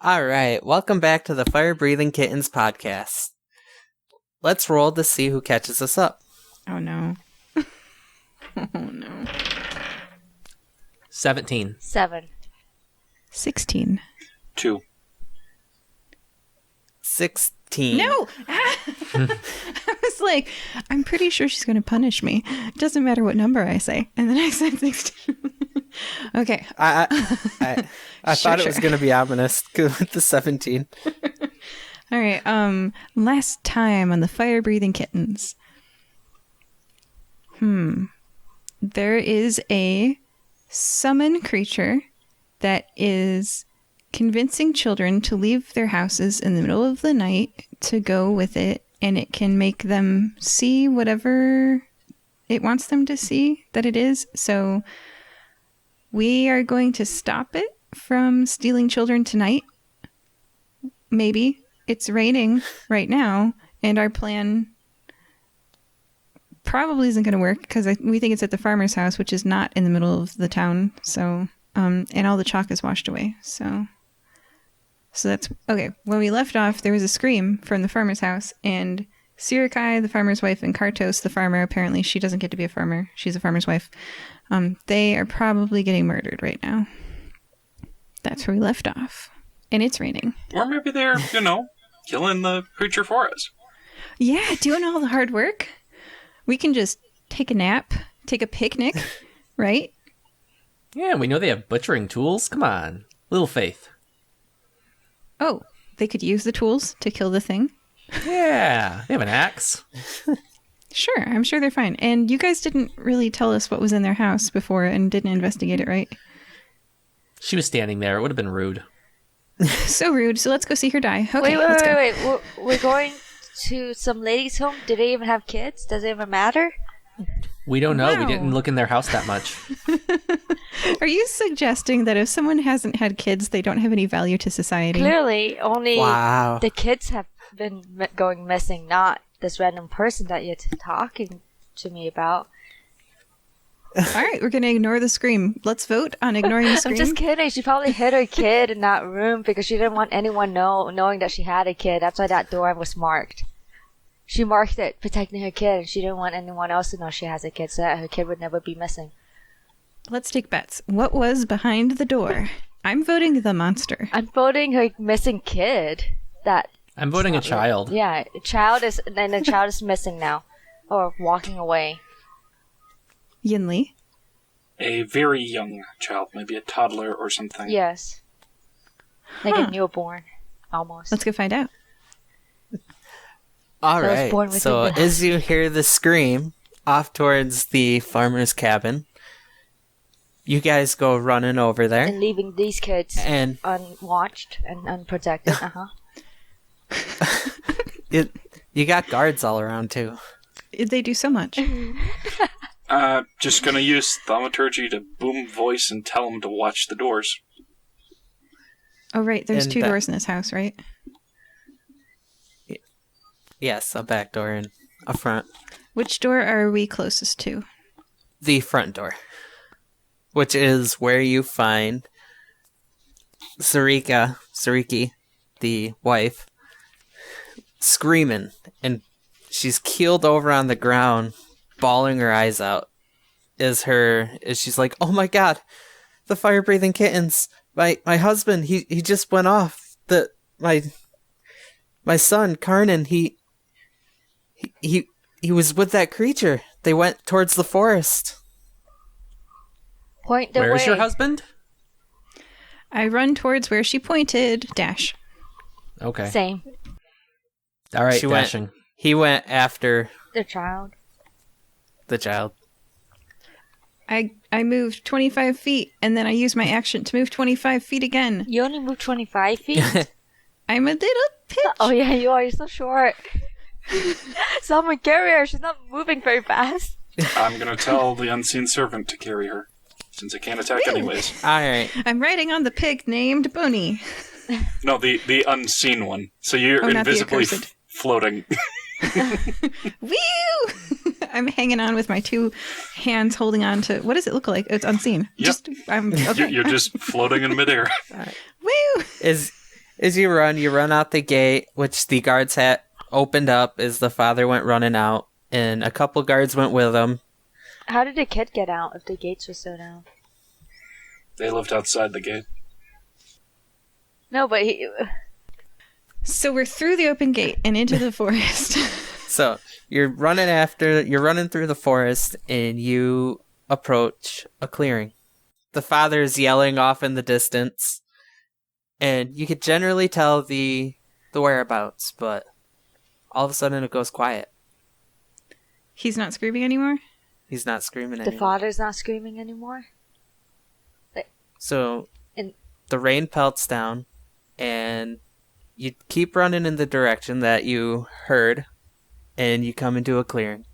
All right, welcome back to the Fire Breathing Kittens podcast. Let's roll to see who catches us up. Oh no. Oh no. 17. 7. 16. 2. 16. No! I was like, I'm pretty sure she's going to punish me. It doesn't matter what number I say. And then I said 16. Okay. I thought it was sure. going to be ominous with the 17. All right. Last time on the Fire Breathing Kittens. There is a summon creature that is convincing children to leave their houses in the middle of the night to go with it, and it can make them see whatever it wants them to see that it is. So we are going to stop it from stealing children tonight. Maybe. It's raining right now, and our plan probably isn't going to work because we think it's at the farmer's house, which is not in the middle of the town. So, and all the chalk is washed away. So that's okay. When we left off, there was a scream from the farmer's house, and Sirikai, the farmer's wife, and Kartos, the farmer, apparently she doesn't get to be a farmer. She's a farmer's wife. They are probably getting murdered right now. That's where we left off. And it's raining. Or maybe they're, killing the creature for us. Yeah, doing all the hard work. We can just take a nap, take a picnic, right? Yeah, we know they have butchering tools. Come on. Little faith. Oh, they could use the tools to kill the thing. Yeah, they have an axe. Sure, I'm sure they're fine. And you guys didn't really tell us what was in their house before and didn't investigate it, right? She was standing there. It would have been rude. So rude. So let's go see her die. Okay, wait, let's go. wait. We're going to some lady's home. Do they even have kids? Does it even matter? We don't know. We Wow. didn't look in their house that much. Are you suggesting that if someone hasn't had kids, they don't have any value to society? Clearly, only Wow. the kids have been going missing, not this random person that you're talking to me about. All right, we're going to ignore the scream. Let's vote on ignoring the I'm scream. just kidding. She probably hid her kid in that room because she didn't want anyone knowing that she had a kid. That's why that door was marked. She marked it, protecting her kid, and she didn't want anyone else to know she has a kid so that her kid would never be missing. Let's take bets. What was behind the door? I'm voting the monster. I'm voting her missing kid. That I'm voting a child. yeah, the child is missing now, or walking away. Yinli. A very young child, maybe a toddler or something. Yes, like a newborn, almost. Let's go find out. All I was right. born within So the as you hear the scream off towards the farmer's cabin, you guys go running over there, And leaving these kids and unwatched and unprotected. you got guards all around too. They do so much. Just gonna use thaumaturgy to boom voice and tell them to watch the doors. Oh, right. There's And two that- doors in this house, right? Yes, a back door and a front. Which door are we closest to? The front door, which is where you find Sariki, the wife, screaming, and she's keeled over on the ground, bawling her eyes out. As she's like, "Oh my god, the fire-breathing kittens! My husband, he just went off. My son Karnan, he was with that creature. They went towards the forest." Point the way. Where's your husband? I run towards where she pointed. Dash. Okay. Same. All right, She went- dashing. He went after The child. the child. I moved 25 feet, and then I used my action to move 25 feet again. You only move 25 feet? I'm a little pitch. Oh yeah, you are. You're so short. Someone carry her. She's not moving very fast. I'm gonna tell the unseen servant to carry her, since it can't attack anyways. All right. I'm riding on the pig named Boney. No, the unseen one. So you're Oh, not the invisibly accursed. floating. Woo! I'm hanging on with my two hands holding on to. What does it look like? It's unseen. Yep. I'm okay. You're just floating in midair. Woo! As you run out the gate, which the guards had opened up as the father went running out, and a couple guards went with him. How did the kid get out if the gates were so down? They lived outside the gate. No, but he. So we're through the open gate and into the forest. So you're running through the forest, and you approach a clearing. The father's yelling off in the distance, and you could generally tell the whereabouts, but all of a sudden it goes quiet. He's not screaming anymore? He's not screaming The anymore. father's not screaming anymore? So And- the rain pelts down, and you keep running in the direction that you heard, and you come into a clearing.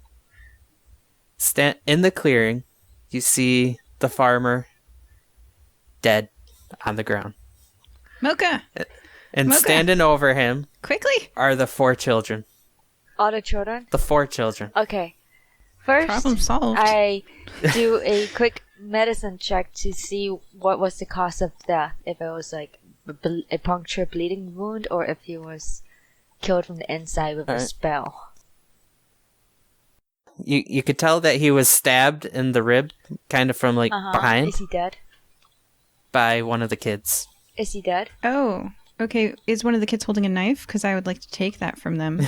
In the clearing, you see the farmer dead on the ground. Mocha! And Mocha. standing over him Quickly! are the 4 children. All the children? The 4 children. Okay. First, Problem solved. I do a quick medicine check to see what was the cause of death. If it was like a puncture bleeding wound, or if he was killed from the inside with a Alright. spell. You could tell that he was stabbed in the rib, kind of from behind, Is he dead? by one of the kids. Is he dead? Oh, okay. Is one of the kids holding a knife? Because I would like to take that from them.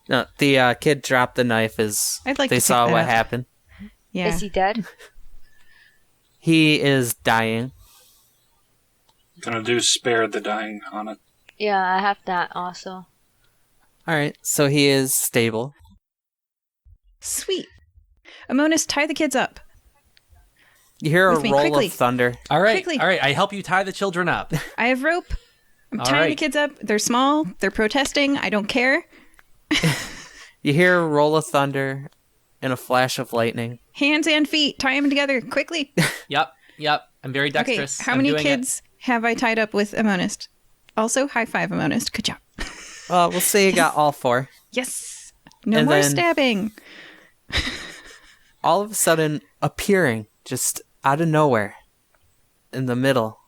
No, the kid dropped the knife as I'd like they to pick saw that what up. happened. Yeah. Is he dead? He is dying. Gonna do spare the dying on it. Yeah, I have that also. All right, so he is stable. Sweet. Amonis, tie the kids up. You hear a With me, roll quickly. of thunder. All right. Quickly. All right. I help you tie the children up. I have rope. I'm All tying the right. kids up. They're small. They're protesting. I don't care. You hear a roll of thunder and a flash of lightning. Hands and feet. Tie them together quickly. Yep. I'm very Okay, dexterous. how I'm many doing kids have I tied up with Amonist? Also, high five, Amonist. Good job. We'll say you got all 4. Yes. No And more then- stabbing. All of a sudden, appearing just out of nowhere in the middle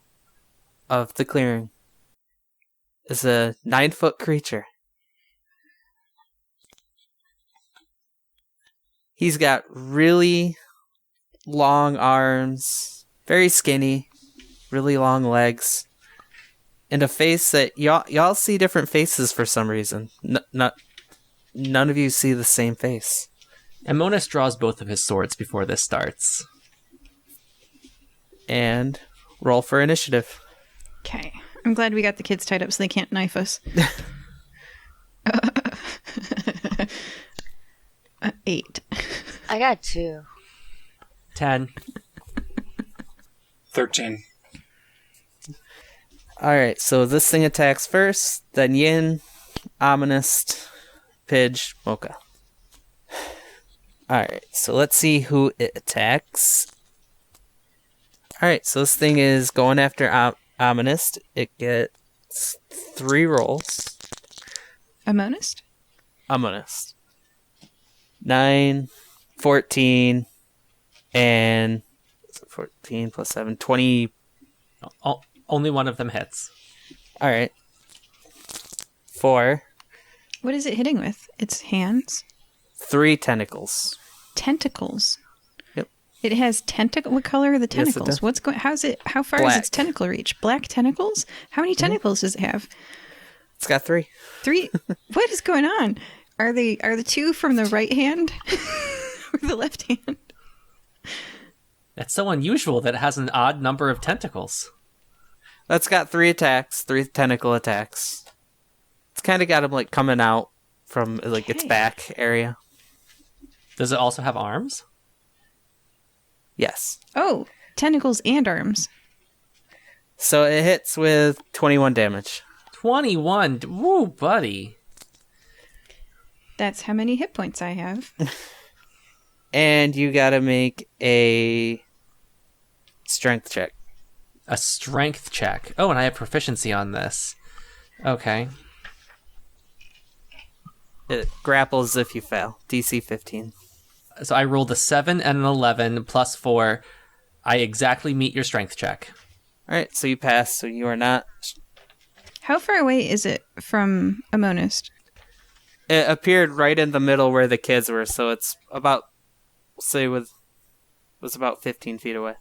of the clearing is a 9-foot creature. He's got really long arms, very skinny, really long legs, and a face that y'all see different faces for some reason. None of you see the same face. And Monas draws both of his swords before this starts. And roll for initiative. Okay. I'm glad we got the kids tied up so they can't knife us. 8. I got 2. 10. 13. Alright, so this thing attacks first, then Yin, Ominist, Pidge, Mocha. Alright, so let's see who it attacks. Alright, so this thing is going after Ominist. It gets 3 rolls. Amonist? Ominist. 9, 14, and 14 plus 7, 20. Only one of them hits. Alright. 4, What is it hitting with? Its hands? 3 tentacles. Tentacles. Yep. It has tentacle. What color are the Yes, it tentacles? does. What's going? How's it? How far Black. does its tentacle reach? Black tentacles? How many tentacles does it have? It's got 3. 3. What is going on? Are the 2 from the right hand or the left hand? That's so unusual that it has an odd number of tentacles. That's got 3 attacks, 3 tentacle attacks. It's kind of got him like coming out from like its Okay. back area. Does it also have arms? Yes. Oh, tentacles and arms. So it hits with 21 damage. 21. Woo, buddy. That's how many hit points I have. And you gotta make a strength check. A strength check. Oh, and I have proficiency on this. Okay. It grapples if you fail. DC 15. So I rolled a 7 and an 11 plus 4. I exactly meet your strength check. Alright, so you pass, so you are not... How far away is it from Amonist? It appeared right in the middle where the kids were, so it's about... Say was about 15 feet away.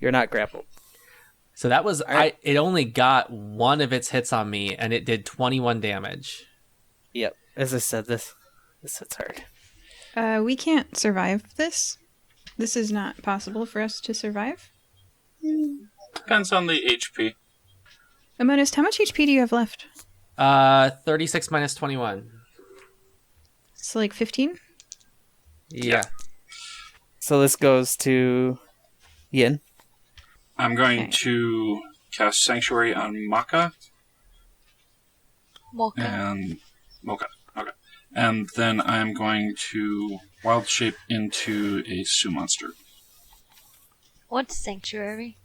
You're not grappled. So that was right. it only got one of its hits on me and it did 21 damage. Yep. As I said, this hits hard. We can't survive this. This is not possible for us to survive. Depends on the HP. Amonist, how much HP do you have left? 36 minus 21. So like 15? Yeah. So this goes to Yin. I'm going Okay. to cast Sanctuary on Maka Mocha. and Mocha. Okay. And then I'm going to wild shape into a Sioux monster. What's Sanctuary?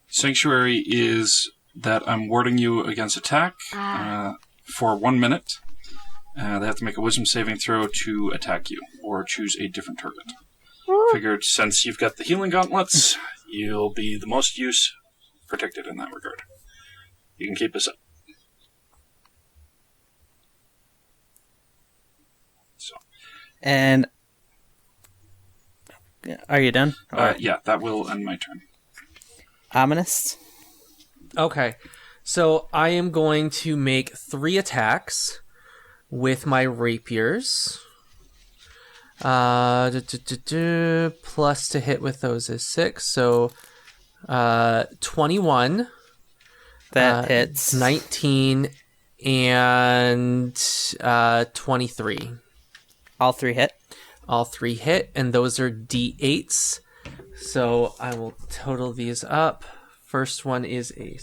Sanctuary is that I'm warding you against attack for 1 minute. They have to make a wisdom saving throw to attack you, or choose a different target. Figured since you've got the healing gauntlets, you'll be the most use protected in that regard. You can keep this up. So, And... Are you done? yeah, that will end my turn. Ominist. Okay. So I am going to make 3 attacks with my rapiers. Plus to hit with those is 6, so 21. That hits. 19 and 23. All 3 hit. All 3 hit, and those are D8s. So I will total these up. First one is a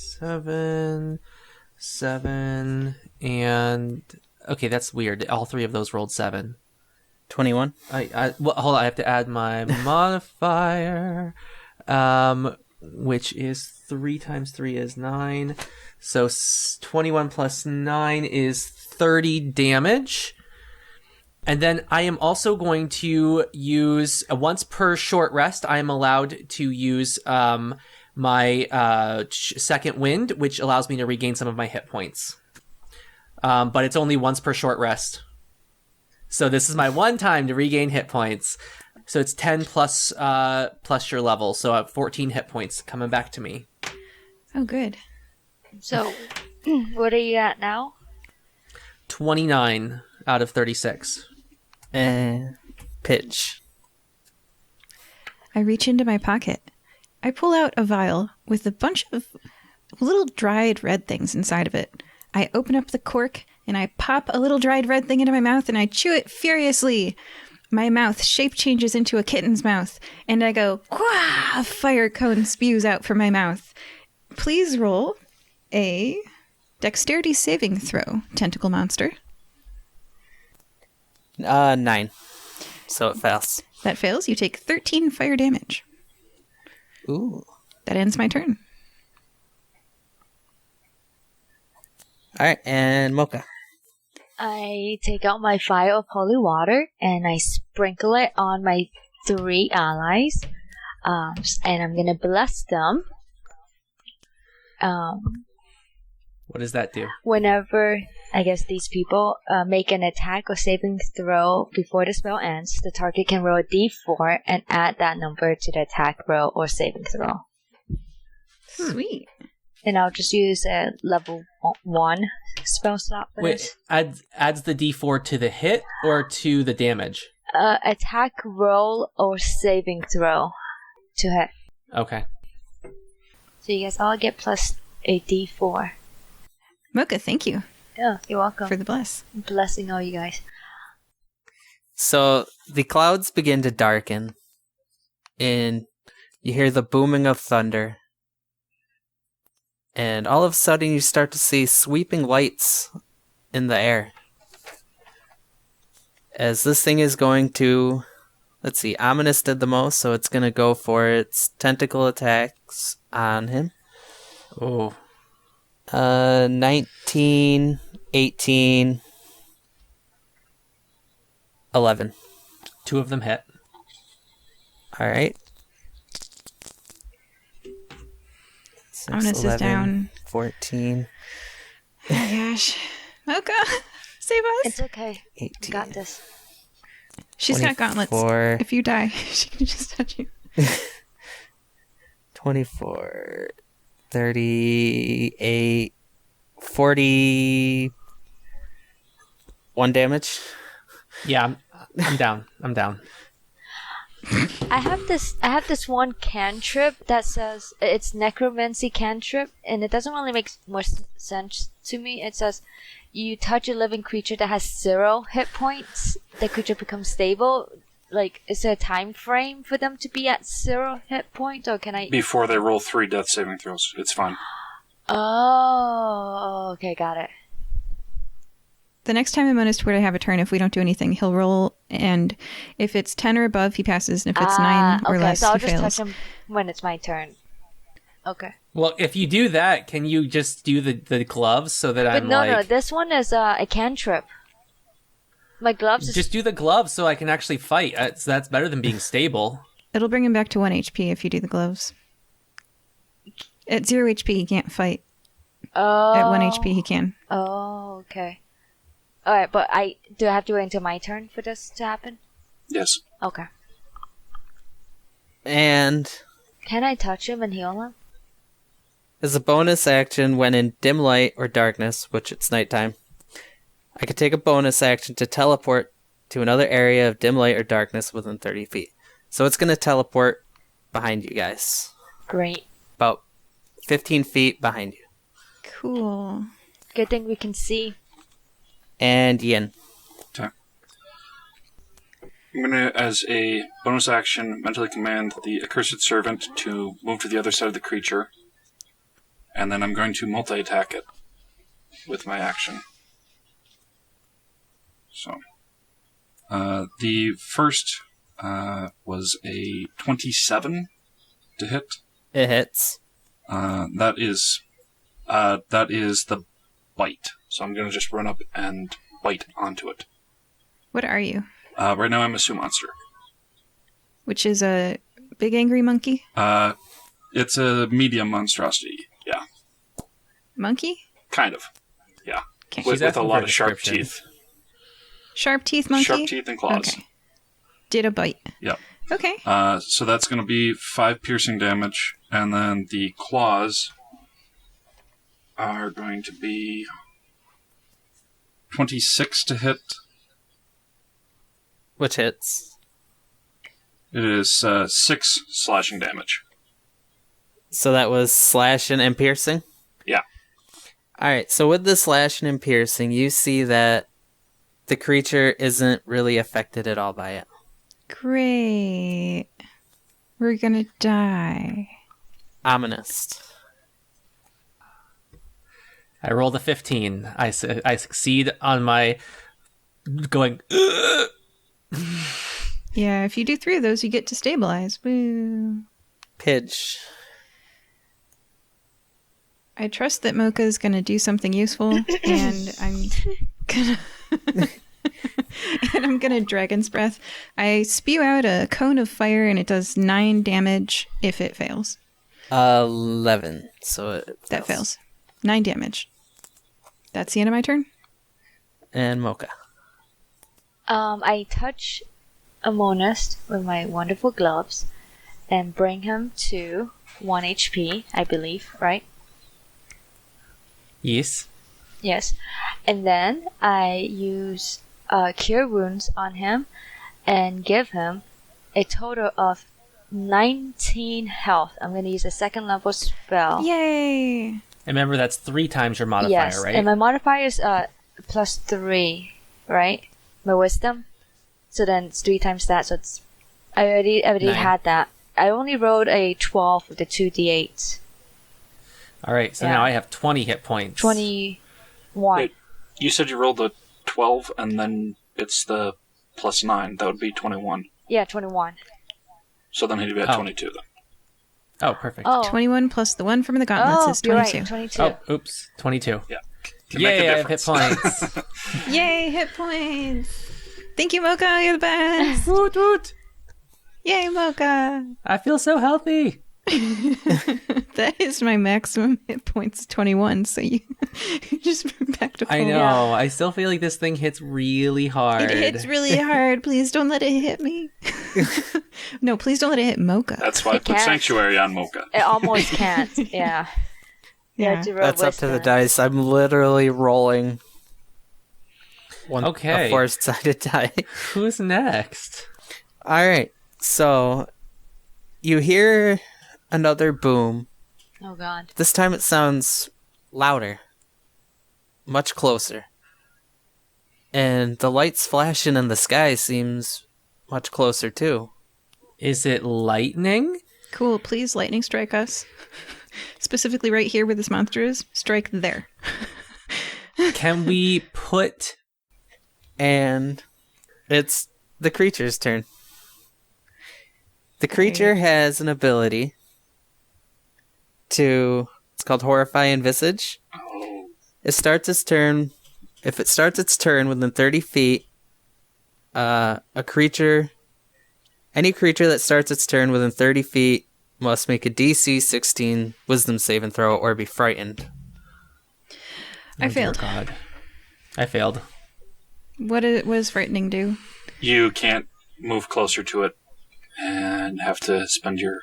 7, and okay, that's weird. All 3 of those rolled 7. 21. Well, hold on. I have to add my modifier, which is 3 times 3 is 9. So 21 plus 9 is 30 damage. And then I am also going to use, once per short rest, I am allowed to use my second wind, which allows me to regain some of my hit points. But it's only once per short rest. So this is my one time to regain hit points. So it's 10 plus your level. So I have 14 hit points coming back to me. Oh, good. So, what are you at now? 29 out of 36. Pitch. I reach into my pocket. I pull out a vial with a bunch of little dried red things inside of it. I open up the cork and I pop a little dried red thing into my mouth and I chew it furiously. My mouth shape changes into a kitten's mouth and I go, "Quah!" A fire cone spews out from my mouth. Please roll a dexterity saving throw, tentacle monster. 9. So it fails. That fails. You take 13 fire damage. Ooh. That ends my turn. All right, and Mocha. I take out my vial of holy water and I sprinkle it on my 3 allies. And I'm gonna bless them. What does that do? Whenever, I guess, these people make an attack or saving throw before the spell ends, the target can roll a d4 and add that number to the attack roll or saving throw. Sweet. And I'll just use a level 1 spell slot for this. Adds the d4 to the hit or to the damage? Attack roll or saving throw to hit. Okay. So you guys all get plus a d4. Mocha, thank you Yeah, you're welcome. for the bless. Blessing all you guys. So the clouds begin to darken, and you hear the booming of thunder. And all of a sudden, you start to see sweeping lights in the air. As this thing is going to... Let's see, Ominous did the most, so it's going to go for its tentacle attacks on him. Oh. 19, 18, 11. 2 of them hit. All right. Ominous is down. 14, Oh my gosh. Mocha, save us. It's okay. 18. You got this. She's got gauntlets. 24. If you die, she can just touch you. 24, 38, 41 damage. Yeah, I'm down. I'm down. I have this one cantrip that says it's necromancy cantrip, and it doesn't really make much sense to me. It says you touch a living creature that has 0 hit points, the creature becomes stable. Like, is there a time frame for them to be at 0 hit points, or can I? Before they roll 3 death saving throws. It's fine. Oh, okay, got it. The next time Amonis were to have a turn, if we don't do anything, he'll roll, and if it's 10 or above, he passes, and if it's 9 or okay, less, so I'll he just fails. touch him when it's my turn. Okay. Well, if you do that, can you just do the gloves so that But I'm no, like... this one is a cantrip. My gloves is Just do the gloves so I can actually fight. So that's better than being stable. It'll bring him back to 1 HP if you do the gloves. At 0 HP, he can't fight. At 1 HP, he can. Oh, okay. Alright, but do I have to wait until my turn for this to happen? Yes. Okay. And Can I touch him and heal him? as a bonus action, when in dim light or darkness, which it's nighttime, I could take a bonus action to teleport to another area of dim light or darkness within 30 feet. So it's going to teleport behind you guys. Great. About 15 feet behind you. Cool. Good thing we can see. And Yin. Okay. I'm going to, as a bonus action, mentally command the Accursed Servant to move to the other side of the creature. And then I'm going to multi-attack it with my action. So, the first was a 27 to hit. It hits. That is the bite. So I'm going to just run up and bite onto it. What are you? Right now I'm a Sue monster. Which is a big angry monkey? It's a medium monstrosity. Yeah, Monkey? kind of. Yeah, Okay. with a asking lot for of sharp description. teeth. Sharp teeth monkey? Sharp teeth and claws. Okay. Did a bite. Yep. Okay. So that's going to be 5 piercing damage, and then the claws are going to be 26 to hit. Which hits. It is 6 slashing damage. So that was slashing and piercing? Yeah. Alright, so with the slashing and piercing, you see that the creature isn't really affected at all by it. Great. We're gonna die. Ominous. I rolled a 15. I succeed on my going. "Ugh." Yeah, if you do 3 of those, you get to stabilize. Woo. Pidge. I trust that Mocha's gonna do something useful, and I'm gonna... and I'm gonna Dragon's Breath. I spew out a cone of fire, and it does 9 damage if it fails. 11. So it That fails. 9 damage. That's the end of my turn? And Mocha. I touch Amonist with my wonderful gloves and bring him to 1 HP, I believe, right? Yes. Yes. And then I use Cure Wounds on him and give him a total of 19 health. I'm going to use a 2nd level spell. Yay! And remember, that's 3 times your modifier, Yes, right? and my modifier is +3, right? My wisdom. So then it's 3 times that. So it's I already 9. had that. I only rolled a 12 with the 2d8. All right, so Yeah. now I have 20 hit points. 21. Wait, you said you rolled a 12 and then it's the +9. That would be 21. Yeah, 21. So then he'd be at Oh. 22 then. Oh, perfect. Oh, 21 plus the 1 from the gauntlets oh is you're 22. right. 22. Oh, oops. 22. Yeah. Can make a Yay, I have hit difference. points. Yay, hit points! Thank you, Mocha, you're the best! Woot woot. Yay, Mocha! I feel so healthy. That is my maximum hit points, 21, so you just back to full. I know. I still feel like this thing hits really hard. It hits really hard. Please don't let it hit me. No, please don't let it hit Mocha. That's why I It put can't. Sanctuary on Mocha. It almost can't. Yeah. You Yeah. have to roll That's up to the wisdom. dice. I'm literally rolling Okay. a four-sided die. Who's next? Alright, so you hear another boom. Oh god. This time it sounds louder. Much closer. And the lights flashing in the sky seems much closer too. Is it lightning? Cool, please lightning strike us. Specifically right here where this monster is. Strike there. Can we put... And it's the creature's turn. The creature has an ability to... It's called Horrifying Visage. Oh, It starts its turn... If it starts its turn within 30 feet, a creature... Any creature that starts its turn within 30 feet must make a DC 16 Wisdom saving throw or be frightened. I Oh, dear failed. God. I failed. What does frightening do? you can't move closer to it and have to spend your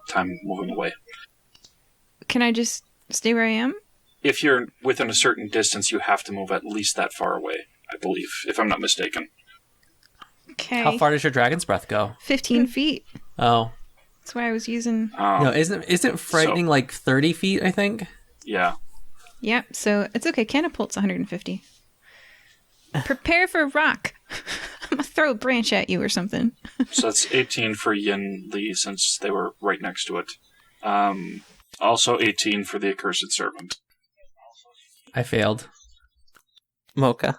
time moving away. Can I just stay where I am? If you're within a certain distance, you have to move at least that far away, I believe, if I'm not mistaken. Okay. How far does your dragon's breath go? 15 feet. Oh. That's why I was using... No, isn't frightening like 30 feet, I think? Yeah. Yep, so it's okay. Catapult's 150. Prepare for rock. I'm a throw a branch at you or something. So that's 18 for Yin Li since they were right next to it. Also 18 for the Accursed Servant. I failed. Mocha.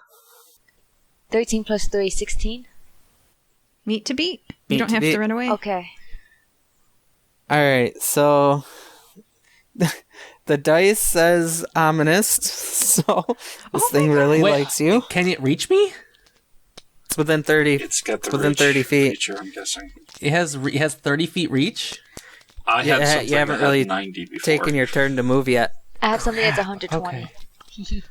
13 plus 3, 16. Meet to beat. You Meet don't to have beat. to run away. Okay. All right, so the dice says ominous, so this thing really Wait. likes you. Can it reach me? It's within 30. It's got the within reach 30 feet. feature, I'm guessing. It has 30 feet reach. I Yeah, had something you haven't that had really 90 before. Taken your turn to move yet. I have something that's 120. Okay.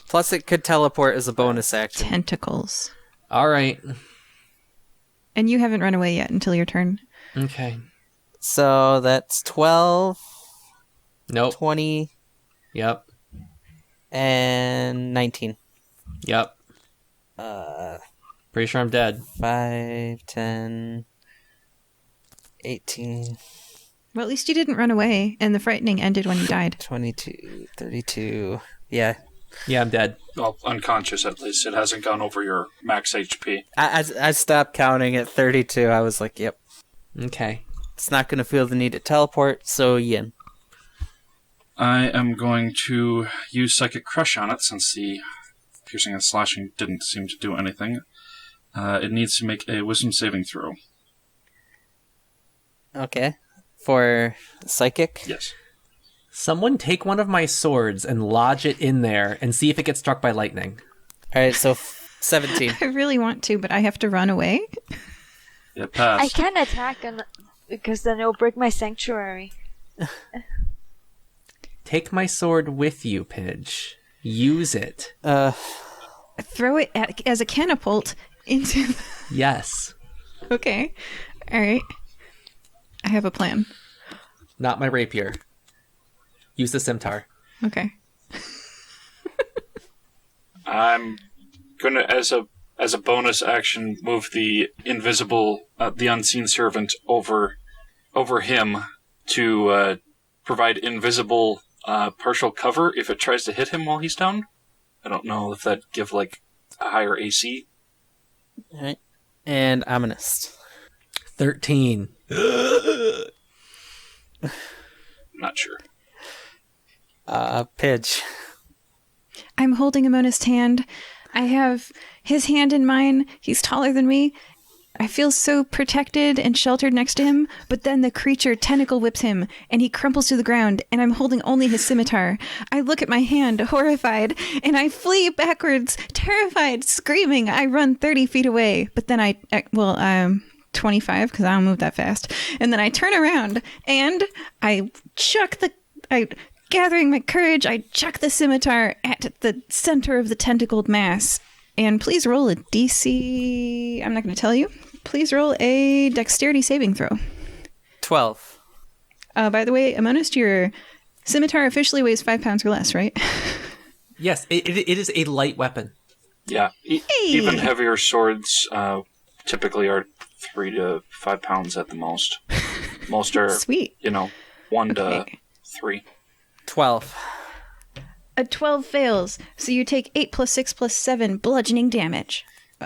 Plus, it could teleport as a bonus action. Tentacles. All right. And you haven't run away yet until your turn. Okay. So that's 12, Nope. 20, Yep. and 19. Yep. Pretty sure I'm dead. 5, 10, 18, Well, at least you didn't run away, and the frightening ended when you died. 22, 32. Yeah. Yeah, I'm dead. Well, unconscious at least. It hasn't gone over your max HP. I stopped counting at 32. I was like, yep. Okay. It's not going to feel the need to teleport, so Yin. I am going to use Psychic Crush on it since the piercing and slashing didn't seem to do anything. It needs to make a Wisdom saving throw. Okay. For Psychic? Yes. Someone take one of my swords and lodge it in there and see if it gets struck by lightning. Alright, so 17. I really want to, but I have to run away. It I passed. can attack because then it'll break my sanctuary. Take my sword with you, Pidge. Use it. Throw it as a catapult into the... Yes. Okay. All right. I have a plan. Not my rapier. Use the scimitar. Okay. I'm gonna, as a bonus action, move the invisible, the unseen servant over him to provide invisible partial cover if it tries to hit him while he's down. I don't know if that'd give like a higher AC. Alright. And Ominous. 13. Not sure. Pidge. I'm holding Amonist hand. I have his hand in mine. He's taller than me. I feel so protected and sheltered next to him, but then the creature tentacle whips him, and he crumples to the ground, and I'm holding only his scimitar. I look at my hand, horrified, and I flee backwards, terrified, screaming. I run 30 feet away, but then I'm 25, because I don't move that fast. And then I turn around, and gathering my courage, I chuck the scimitar at the center of the tentacled mass. And please roll a DC... I'm not going to tell you. Please roll a dexterity saving throw. 12. By the way, Amonist, your scimitar officially weighs 5 pounds or less, right? Yes, it is a light weapon. Yeah. Even heavier swords typically are 3 to 5 pounds at the most. Most are, Sweet. 1 to Okay. 3. 12. A 12 fails, so you take 8 plus 6 plus 7 bludgeoning damage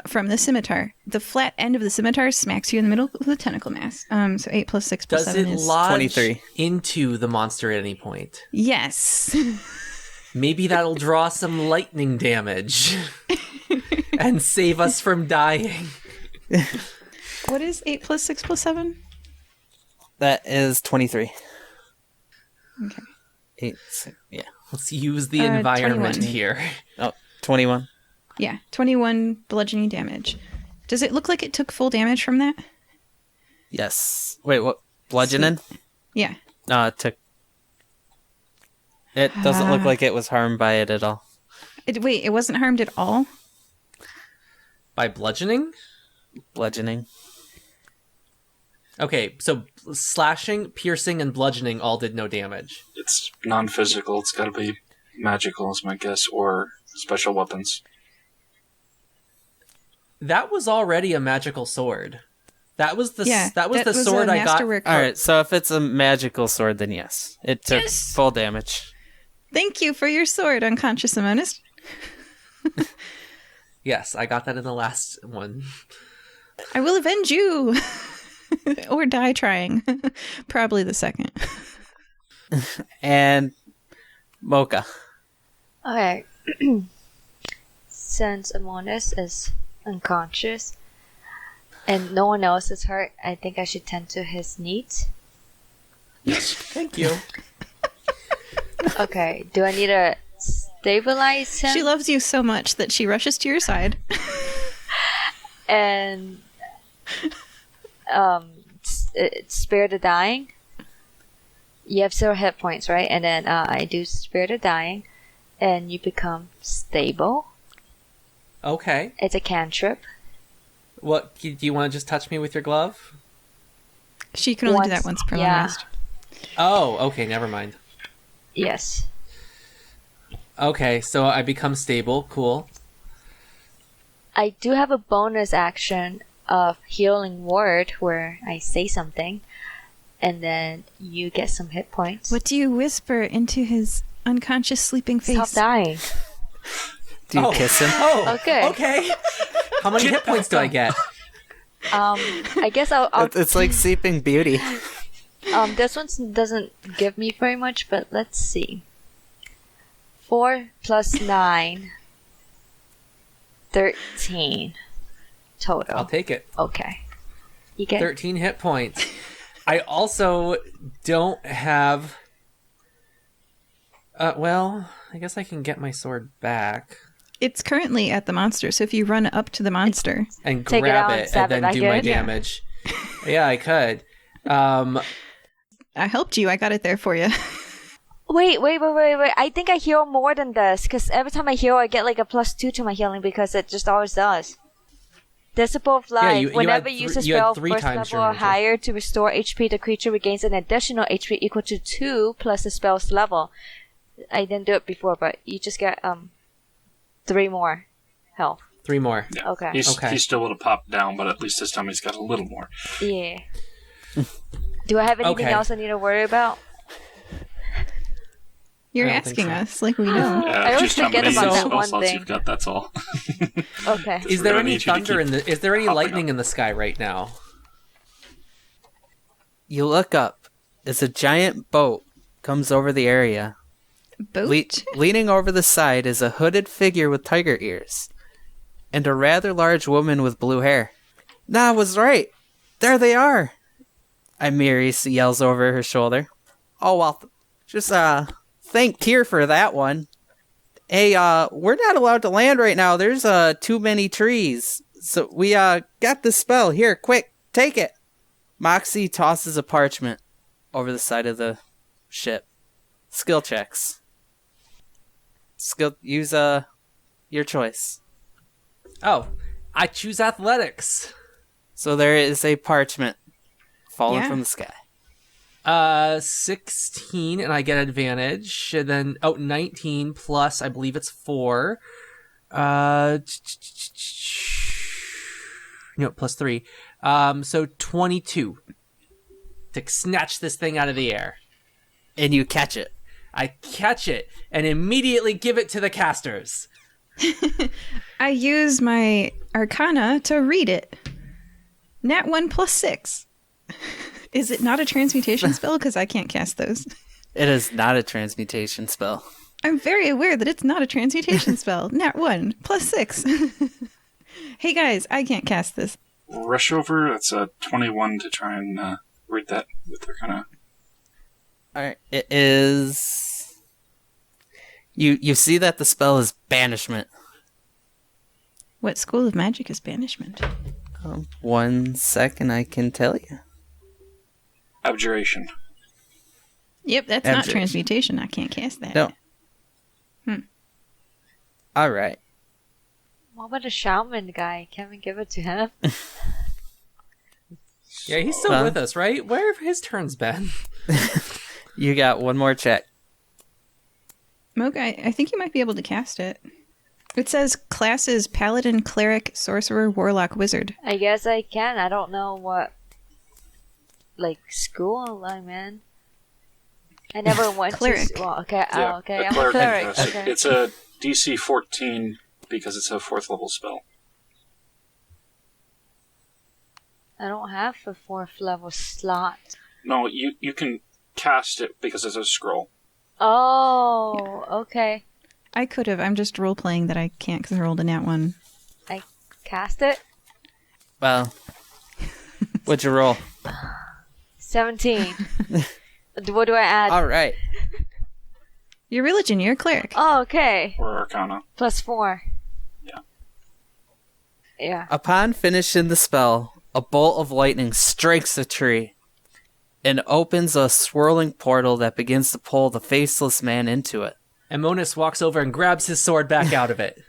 from the scimitar. The flat end of the scimitar smacks you in the middle of the tentacle mass. So 8 plus 6 plus Does 7 it is... lodge 23. into the monster at any point? Yes. Maybe that'll draw some lightning damage and save us from dying. What is 8 plus 6 plus 7? That is 23. Okay. 8, 6, yeah. Let's use the environment 21. here. Oh, 21. Yeah, 21 bludgeoning damage. Does it look like it took full damage from that? Yes. Wait, what? Bludgeoning? Yeah. No, it took... It doesn't look like it was harmed by it at all. Wait, it wasn't harmed at all? By bludgeoning? Bludgeoning. Okay, so slashing, piercing, and bludgeoning all did no damage. It's non-physical. It's got to be magical, is my guess, or special weapons. That was already a magical sword. That was the that was sword a I got. masterwork. Alright, so if it's a magical sword, then yes. It took Yes! full damage. Thank you for your sword, unconscious Amonist. Yes, I got that in the last one. I will avenge you. Or die trying. Probably the second. And Mocha. Okay. Since Amonis is unconscious and no one else is hurt, I think I should tend to his needs. Thank you. Okay. Do I need to stabilize him? She loves you so much that she rushes to your side. And spare the dying. You have 0 hit points, right? And then I do spare the dying, and you become stable. Okay. It's a cantrip. What do you want to just touch me with your glove? She can only do that once per long yeah. rest. Oh, okay. Never mind. Yes. Okay, so I become stable. Cool. I do have a bonus action of healing word where I say something, and then you get some hit points. What do you whisper into his unconscious sleeping face? Stop dying. Do you kiss him? Oh, Okay. Okay. How many hit points do I get? I guess I'll It's like Sleeping Beauty. this one doesn't give me very much, but let's see. 4 plus 9. 13 total. I'll take it. Okay. You get 13 hit points. I also don't have. Well, I guess I can get my sword back It's currently at the monster, so if you run up to the monster, and Take it out grab and it stab and it then back do my in? Yeah. damage. Yeah, I could. I helped you. I got it there for you. Wait. I think I heal more than this, because every time I heal, I get like a +2 to my healing because it just always does. Disciple of Life. you Whenever had you use a you had spell 3 first times level or your turn. higher to restore HP, the creature regains an additional HP equal to 2 plus the spell's level. I didn't do it before, but you just get 3 more health. 3 more. Yeah. Okay. He still would have popped down, but at least this time he's got a little more. Yeah. Do I have anything Okay. else I need to worry about? You're I don't think asking so. us like we know. I always just how forget many about that spell one slots thing. you've got, that's all. Okay. Is We're there gonna any need you to thunder keep in the? Is there any popping lightning up. in the sky right now? You look up as a giant boat comes over the area. Boat? Leaning over the side is a hooded figure with tiger ears and a rather large woman with blue hair. Nah, I was right. There they are. Ymiri yells over her shoulder. Oh, well, just thank Tyr for that one. Hey, we're not allowed to land right now. There's too many trees. So we got the spell. Here, quick, take it. Moxie tosses a parchment over the side of the ship. Skill checks. Use your choice. Oh, I choose athletics. So there is a parchment falling Yeah. from the sky. 16, and I get advantage. And then 19 plus, I believe it's 4. No, plus 3. So 22 to snatch this thing out of the air. And you catch it. I catch it and immediately give it to the casters. I use my Arcana to read it. Nat 1 plus 6. Is it not a transmutation spell? Because I can't cast those. It is not a transmutation spell. I'm very aware that it's not a transmutation spell. Nat 1 plus 6. Hey guys, I can't cast this. Rush over, that's a 21 to try and read that with their kind of... Alright, it is... You see that the spell is banishment. What school of magic is banishment? 1 second, I can tell you. Abjuration. Yep, that's not Abjuration. transmutation. I can't cast that. No. Alright. What about the shaman guy? Can we give it to him? Yeah, he's still with us, right? Where have his turns been? You got one more check. Mocha, I think you might be able to cast it. It says classes Paladin, Cleric, Sorcerer, Warlock, Wizard. I guess I can. I don't know what, like, school I'm in. I never went Cleric. to... Well, okay. Yeah, Oh, okay. a I'm a cleric can cleric. cast it. Okay. It's a DC 14 because it's a 4th level spell. I don't have a 4th level slot. No, you can cast it because it's a scroll. Oh, okay. I could have. I'm just role playing that I can't because I rolled a nat 1. I cast it. Well, what'd you roll? 17. What do I add? All right. Your religion, you're a cleric. Oh, okay. Or Arcana. +4. Yeah. Yeah. Upon finishing the spell, a bolt of lightning strikes the tree and opens a swirling portal that begins to pull the faceless man into it. And Monas walks over and grabs his sword back out of it.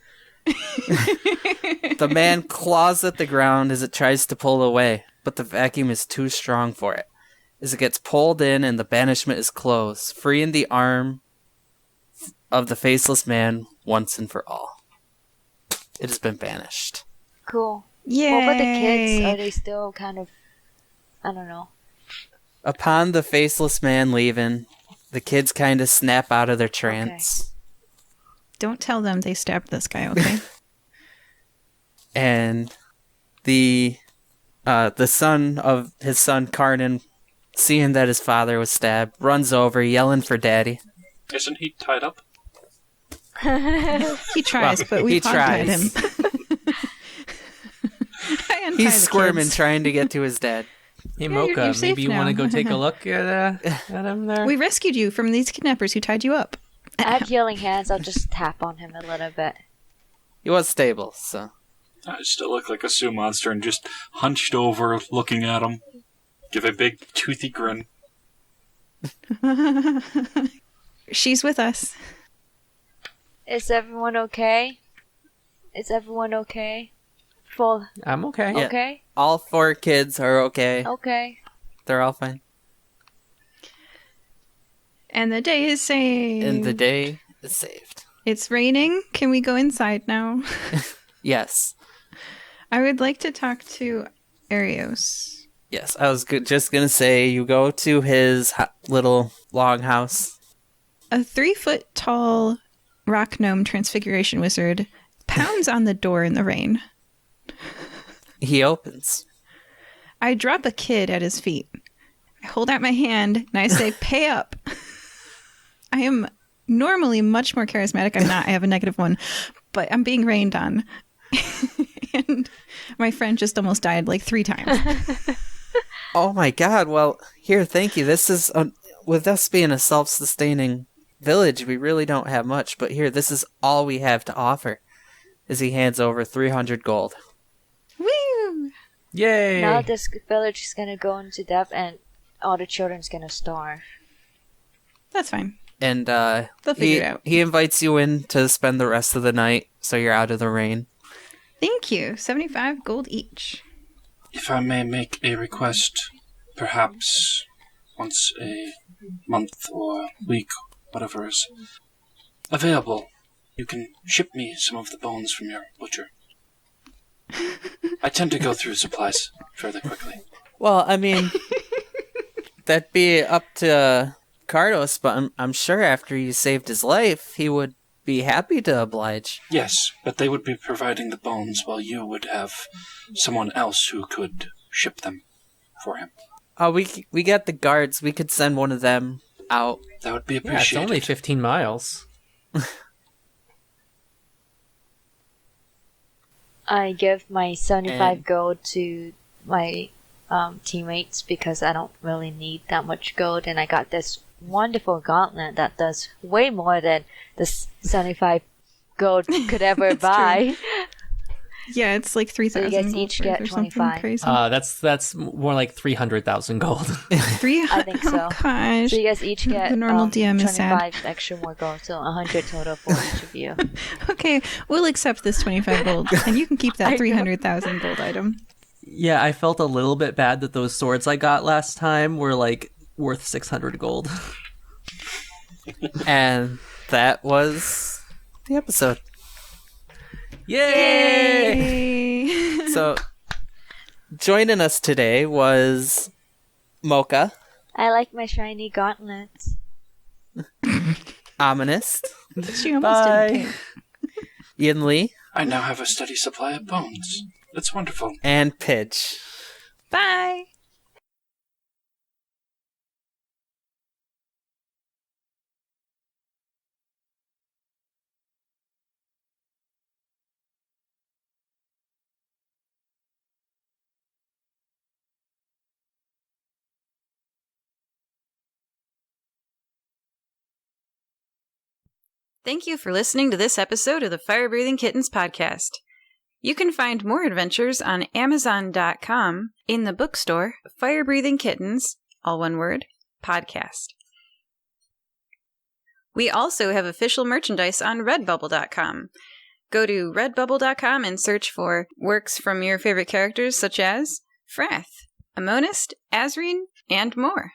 The man claws at the ground as it tries to pull away, but the vacuum is too strong for it. As it gets pulled in and the banishment is closed, freeing the arm of the faceless man once and for all. It has been banished. Cool. Yay! What about the kids? Are they still kind of... I don't know. Upon the faceless man leaving, the kids kind of snap out of their trance. Don't tell them they stabbed this guy, okay? And the son of his son Karnan, seeing that his father was stabbed, runs over yelling for daddy. Isn't he tied up? He tries, Well, but we he hogtied tries. him. I untie He's the squirming, kids. trying to get to his dad. Hey, you're Mocha, safe maybe you want to now. go take a look at him there? We rescued you from these kidnappers who tied you up. I have healing hands. I'll just tap on him a little bit. He was stable, so. I still look like a Sioux monster and just hunched over, looking at him. Give a big toothy grin. She's with us. Is everyone okay? Is everyone okay? Full. I'm okay. Yeah. Okay? All 4 kids are okay. Okay. They're all fine. And the day is saved. And the day is saved. It's raining. Can we go inside now? Yes. I would like to talk to Arios. Yes, I was just going to say, you go to his little longhouse. A 3-foot tall rock gnome transfiguration wizard pounds on the door in the rain. He opens. I drop a kid at his feet. I hold out my hand and I say, pay up. I am normally much more charismatic. I'm not. I have a -1, but I'm being rained on. And my friend just almost died like 3 times. Oh my god, well, here, thank you. This is, with us being a self-sustaining village, we really don't have much, but here, this is all we have to offer. As he hands over 300 gold. Woo! Yay! Now this village is gonna go into debt and all the children's gonna starve. That's fine. And They'll figure it out. he invites you in to spend the rest of the night, so you're out of the rain. Thank you. 75 gold each. If I may make a request, perhaps once a month or week, whatever is available, you can ship me some of the bones from your butcher. I tend to go through supplies fairly quickly. Well, I mean, that'd be up to Cardos, but I'm sure after you saved his life, he would be happy to oblige. Yes, but they would be providing the bones while you would have someone else who could ship them for him. Oh, we got the guards. We could send one of them out. That would be Yeah, it's appreciated. only 15 miles. I give my 75 gold to my teammates because I don't really need that much gold, and I got this wonderful gauntlet that does way more than the 75 gold could ever That's buy. Yeah, it's like 3,000 So you guys gold each worth get or something 25. crazy. That's more like 300,000 gold. 300. I think so. Oh, gosh. So you guys each get The normal DM is sad. 25 extra more gold, so 100 total for each of you. Okay, we'll accept this 25 gold, and you can keep I that know. 300,000 gold item. Yeah, I felt a little bit bad that those swords I got last time were like worth 600 gold. And that was the episode. Yay! Yay! So, joining us today was Mocha, I like my shiny gauntlets. Ominous, She almost Bye. didn't pay. Yin Lee, I now have a steady supply of bones. That's wonderful. and Pidge. Bye! Thank you for listening to this episode of the Fire Breathing Kittens podcast. You can find more adventures on Amazon.com in the bookstore Fire Breathing Kittens, all one word, podcast. We also have official merchandise on Redbubble.com. Go to Redbubble.com and search for works from your favorite characters such as Frath, Amonist, Azreen, and more.